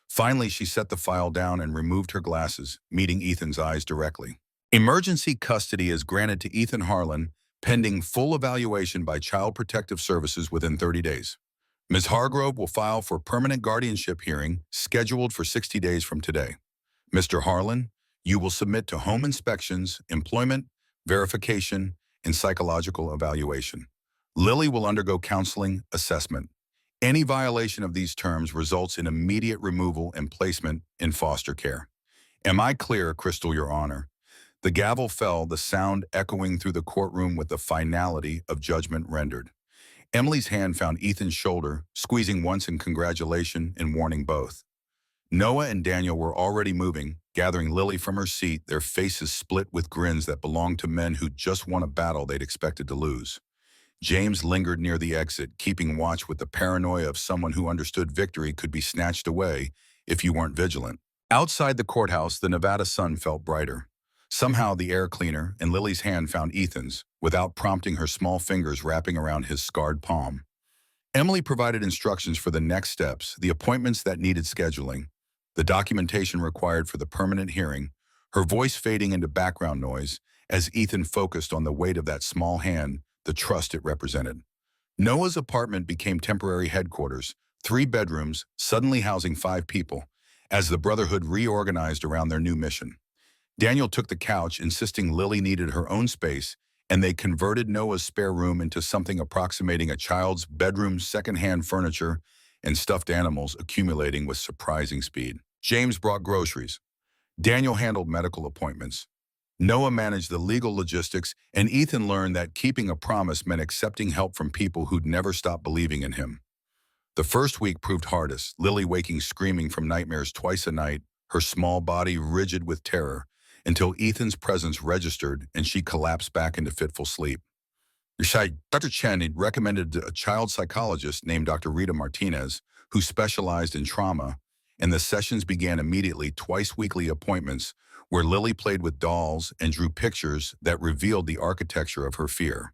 Finally, she set the file down and removed her glasses, meeting Ethan's eyes directly. Emergency custody is granted to Ethan Harlan, pending full evaluation by Child Protective Services within 30 days. Ms. Hargrove will file for permanent guardianship hearing, scheduled for 60 days from today. Mr. Harlan, you will submit to home inspections, employment, verification, and psychological evaluation. Lily will undergo counseling assessment. Any violation of these terms results in immediate removal and placement in foster care. Am I clear, Crystal, Your Honor? The gavel fell, the sound echoing through the courtroom with the finality of judgment rendered. Emily's hand found Ethan's shoulder, squeezing once in congratulation and warning both. Noah and Daniel were already moving, gathering Lily from her seat, their faces split with grins that belonged to men who just won a battle they'd expected to lose. James lingered near the exit, keeping watch with the paranoia of someone who understood victory could be snatched away if you weren't vigilant. Outside the courthouse, the Nevada sun felt brighter. Somehow the air cleaner and Lily's hand found Ethan's, without prompting, her small fingers wrapping around his scarred palm. Emily provided instructions for the next steps, the appointments that needed scheduling, the documentation required for the permanent hearing, her voice fading into background noise as Ethan focused on the weight of that small hand, the trust it represented. Noah's apartment became temporary headquarters, 3 bedrooms, suddenly housing 5 people, as the Brotherhood reorganized around their new mission. Daniel took the couch, insisting Lily needed her own space, and they converted Noah's spare room into something approximating a child's bedroom, second-hand furniture, and stuffed animals accumulating with surprising speed. James brought groceries. Daniel handled medical appointments. Noah managed the legal logistics, and Ethan learned that keeping a promise meant accepting help from people who'd never stopped believing in him. The first week proved hardest, Lily waking screaming from nightmares twice a night, her small body rigid with terror, until Ethan's presence registered and she collapsed back into fitful sleep. Dr. Chen had recommended a child psychologist named Dr. Rita Martinez, who specialized in trauma, and the sessions began immediately, twice-weekly appointments where Lily played with dolls and drew pictures that revealed the architecture of her fear.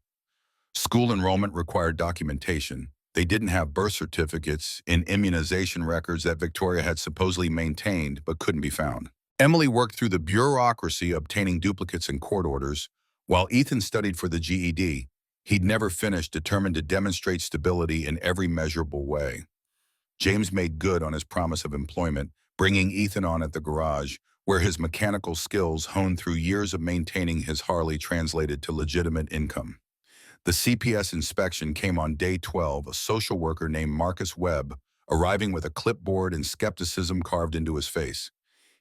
School enrollment required documentation. They didn't have birth certificates and immunization records that Victoria had supposedly maintained but couldn't be found. Emily worked through the bureaucracy obtaining duplicates and court orders, while Ethan studied for the GED. He'd never finished, determined to demonstrate stability in every measurable way. James made good on his promise of employment, bringing Ethan on at the garage, where his mechanical skills honed through years of maintaining his Harley translated to legitimate income. The CPS inspection came on day 12, a social worker named Marcus Webb, arriving with a clipboard and skepticism carved into his face.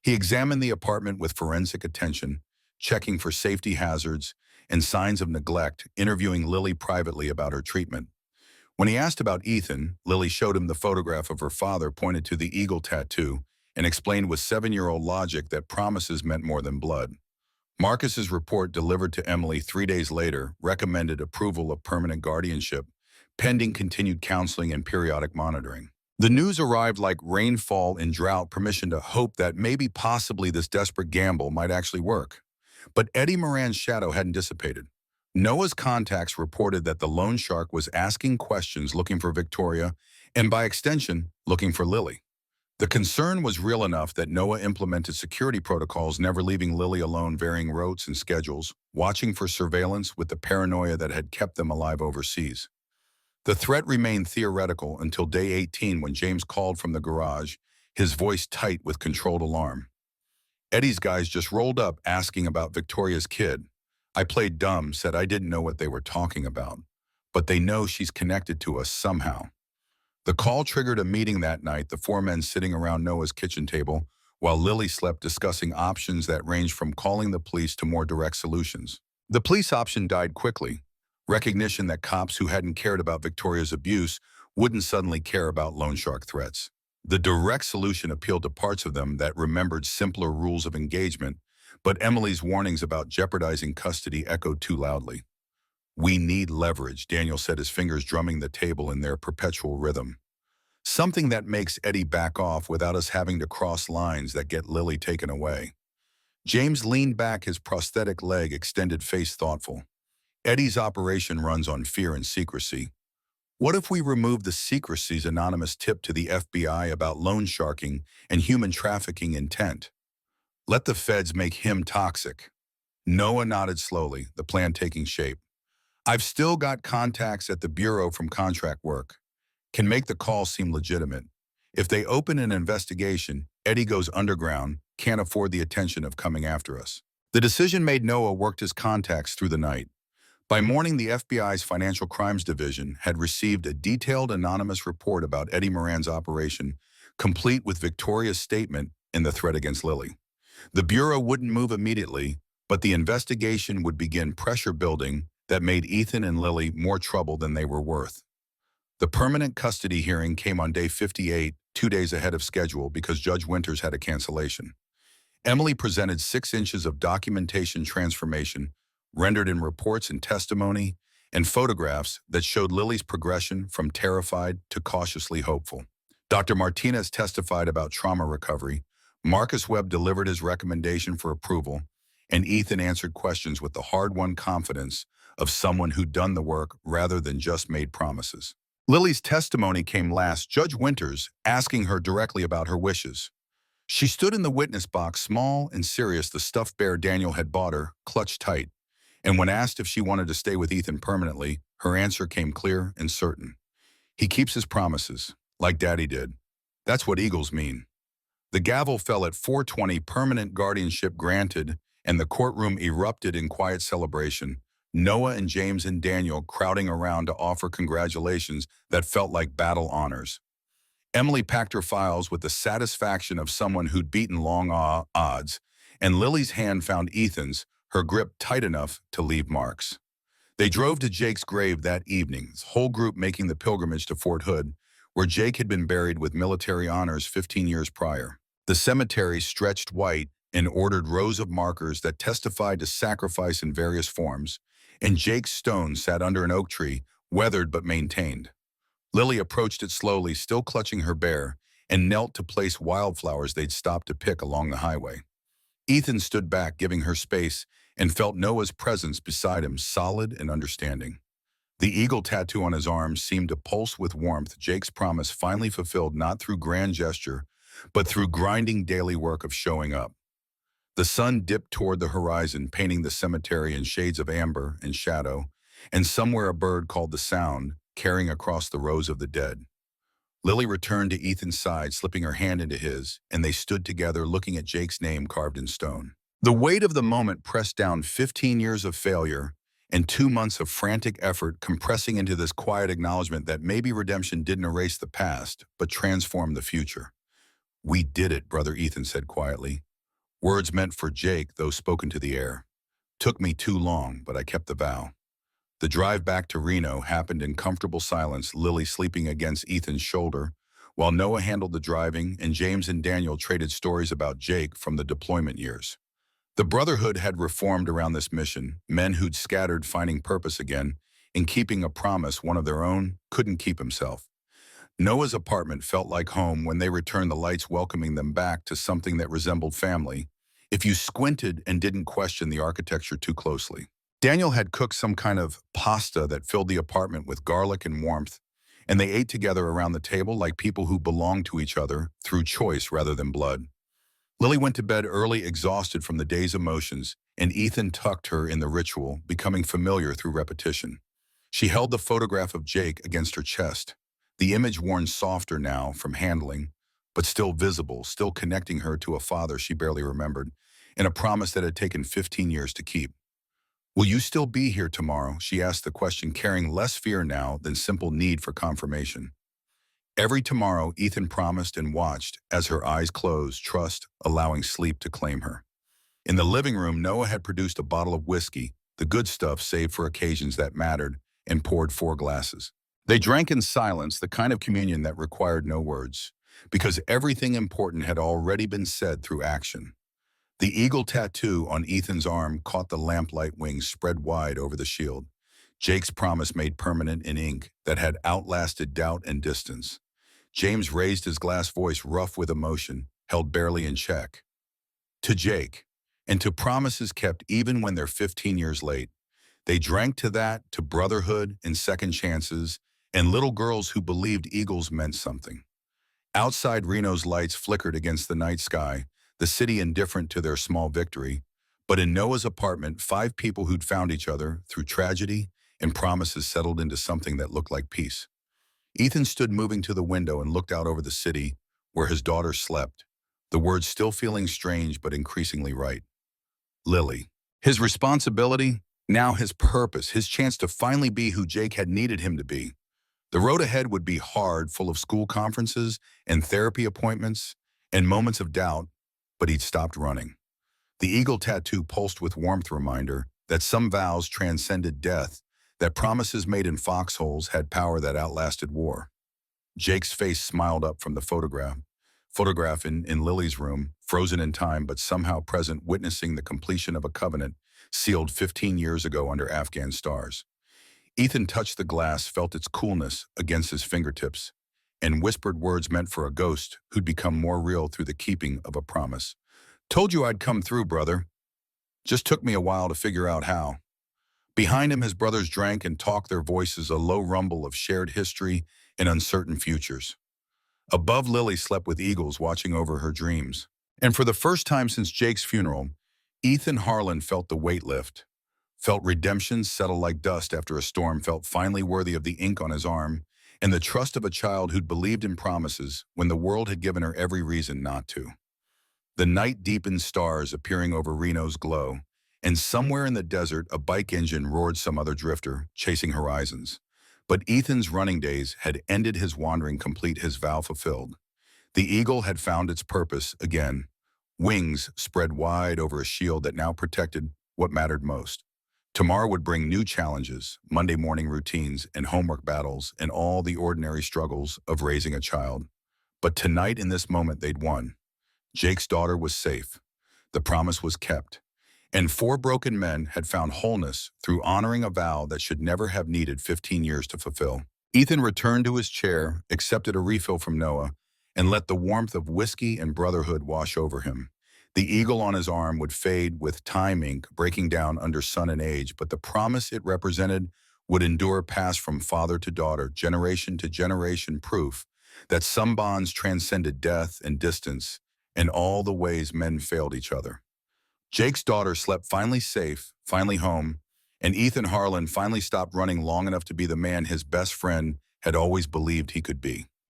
He examined the apartment with forensic attention, checking for safety hazards and signs of neglect, interviewing Lily privately about her treatment. When he asked about Ethan, Lily showed him the photograph of her father, pointed to the eagle tattoo, and explained with 7-year-old logic that promises meant more than blood. Marcus's report, delivered to Emily 3 days later, recommended approval of permanent guardianship, pending continued counseling and periodic monitoring. The news arrived like rainfall in drought, permission to hope that maybe possibly this desperate gamble might actually work. But Eddie Moran's shadow hadn't dissipated. Noah's contacts reported that the loan shark was asking questions looking for Victoria, and by extension, looking for Lily. The concern was real enough that Noah implemented security protocols, never leaving Lily alone, varying routes and schedules, watching for surveillance with the paranoia that had kept them alive overseas. The threat remained theoretical until day 18, when James called from the garage, his voice tight with controlled alarm. Eddie's guys just rolled up asking about Victoria's kid. I played dumb, said I didn't know what they were talking about, but they know she's connected to us somehow. The call triggered a meeting that night, the 4 men sitting around Noah's kitchen table, while Lily slept, discussing options that ranged from calling the police to more direct solutions. The police option died quickly. Recognition that cops who hadn't cared about Victoria's abuse wouldn't suddenly care about loan shark threats. The direct solution appealed to parts of them that remembered simpler rules of engagement, but Emily's warnings about jeopardizing custody echoed too loudly. We need leverage, Daniel said, his fingers drumming the table in their perpetual rhythm. Something that makes Eddie back off without us having to cross lines that get Lily taken away. James leaned back, his prosthetic leg extended, face thoughtful. Eddie's operation runs on fear and secrecy. What if we remove the secrecy's anonymous tip to the FBI about loan sharking and human trafficking intent? Let the feds make him toxic. Noah nodded slowly, the plan taking shape. I've still got contacts at the Bureau from contract work. Can make the call seem legitimate. If they open an investigation, Eddie goes underground, can't afford the attention of coming after us. The decision made, Noah worked his contacts through the night. By morning, the FBI's Financial Crimes Division had received a detailed anonymous report about Eddie Moran's operation, complete with Victoria's statement and the threat against Lily. The Bureau wouldn't move immediately, but the investigation would begin, pressure building that made Ethan and Lily more trouble than they were worth. The permanent custody hearing came on day 58, 2 days ahead of schedule because Judge Winters had a cancellation. Emily presented 6 inches of documentation transformation, rendered in reports and testimony, and photographs that showed Lily's progression from terrified to cautiously hopeful. Dr. Martinez testified about trauma recovery, Marcus Webb delivered his recommendation for approval, and Ethan answered questions with the hard-won confidence of someone who'd done the work rather than just made promises. Lily's testimony came last, Judge Winters asking her directly about her wishes. She stood in the witness box, small and serious, the stuffed bear Daniel had bought her, clutched tight. And when asked if she wanted to stay with Ethan permanently, her answer came clear and certain. He keeps his promises, like Daddy did. That's what eagles mean. The gavel fell at 4:20, permanent guardianship granted, and the courtroom erupted in quiet celebration. Noah and James and Daniel crowding around to offer congratulations that felt like battle honors. Emily packed her files with the satisfaction of someone who'd beaten long odds, and Lily's hand found Ethan's, her grip tight enough to leave marks. They drove to Jake's grave that evening, the whole group making the pilgrimage to Fort Hood, where Jake had been buried with military honors 15 years prior. The cemetery stretched white and ordered rows of markers that testified to sacrifice in various forms, and Jake's stone sat under an oak tree, weathered but maintained. Lily approached it slowly, still clutching her bear, and knelt to place wildflowers they'd stopped to pick along the highway. Ethan stood back, giving her space, and felt Noah's presence beside him, solid and understanding. The eagle tattoo on his arm seemed to pulse with warmth, Jake's promise finally fulfilled not through grand gesture, but through grinding daily work of showing up. The sun dipped toward the horizon, painting the cemetery in shades of amber and shadow, and somewhere a bird called the sound, carrying across the rows of the dead. Lily returned to Ethan's side, slipping her hand into his, and they stood together looking at Jake's name carved in stone. The weight of the moment pressed down 15 years of failure and 2 months of frantic effort, compressing into this quiet acknowledgement that maybe redemption didn't erase the past, but transformed the future. "We did it," Brother Ethan said quietly. Words meant for Jake, though spoken to the air. "Took me too long, but I kept the vow." The drive back to Reno happened in comfortable silence, Lily sleeping against Ethan's shoulder, while Noah handled the driving and James and Daniel traded stories about Jake from the deployment years. The Brotherhood had reformed around this mission, men who'd scattered finding purpose again, and keeping a promise one of their own couldn't keep himself. Noah's apartment felt like home when they returned, the lights welcoming them back to something that resembled family, if you squinted and didn't question the architecture too closely. Daniel had cooked some kind of pasta that filled the apartment with garlic and warmth, and they ate together around the table like people who belonged to each other through choice rather than blood. Lily went to bed early, exhausted from the day's emotions, and Ethan tucked her in the ritual, becoming familiar through repetition. She held the photograph of Jake against her chest, the image worn softer now from handling, but still visible, still connecting her to a father she barely remembered, and a promise that had taken 15 years to keep. "Will you still be here tomorrow?" she asked, the question carrying less fear now than simple need for confirmation. Every tomorrow, Ethan promised and watched as her eyes closed, trust, allowing sleep to claim her. In the living room, Noah had produced a bottle of whiskey, the good stuff saved for occasions that mattered, and poured 4 glasses. They drank in silence, the kind of communion that required no words, because everything important had already been said through action. The eagle tattoo on Ethan's arm caught the lamplight wings spread wide over the shield, Jake's promise made permanent in ink that had outlasted doubt and distance. James raised his glass voice, rough with emotion, held barely in check. "To Jake, and to promises kept even when they're 15 years late." They drank to that, to brotherhood and second chances, and little girls who believed eagles meant something. Outside, Reno's lights flickered against the night sky, the city indifferent to their small victory. But in Noah's apartment, 5 people who'd found each other through tragedy and promises settled into something that looked like peace. Ethan stood moving to the window and looked out over the city where his daughter slept, the words still feeling strange but increasingly right. Lily. His responsibility, now his purpose, his chance to finally be who Jake had needed him to be. The road ahead would be hard, full of school conferences and therapy appointments and moments of doubt, but he'd stopped running. The eagle tattoo pulsed with warmth, reminder that some vows transcended death, that promises made in foxholes had power that outlasted war. Jake's face smiled up from the photograph in Lily's room, frozen in time but somehow present, witnessing the completion of a covenant sealed 15 years ago under Afghan stars. Ethan touched the glass, felt its coolness against his fingertips, and whispered words meant for a ghost who'd become more real through the keeping of a promise. "Told you I'd come through, brother. Just took me a while to figure out how." Behind him, his brothers drank and talked, their voices a low rumble of shared history and uncertain futures. Above, Lily slept with eagles watching over her dreams. And for the first time since Jake's funeral, Ethan Harlan felt the weight lift, felt redemption settle like dust after a storm, felt finally worthy of the ink on his arm and the trust of a child who'd believed in promises when the world had given her every reason not to. The night deepened, stars appearing over Reno's glow, and somewhere in the desert a bike engine roared, some other drifter chasing horizons. But Ethan's running days had ended his wandering complete, his vow fulfilled. The eagle had found its purpose again. Wings spread wide over a shield that now protected what mattered most. Tomorrow would bring new challenges, Monday morning routines and homework battles and all the ordinary struggles of raising a child. But tonight in this moment they'd won. Jake's daughter was safe. The promise was kept. And four broken men had found wholeness through honoring a vow that should never have needed 15 years to fulfill. Ethan returned to his chair, accepted a refill from Noah, and let the warmth of whiskey and brotherhood wash over him. The eagle on his arm would fade with time ink breaking down under sun and age, but the promise it represented would endure, pass from father to daughter, generation to generation, proof that some bonds transcended death and distance and all the ways men failed each other. Jake's daughter slept finally safe, finally home, and Ethan Harlan finally stopped running long enough to be the man his best friend had always believed he could be.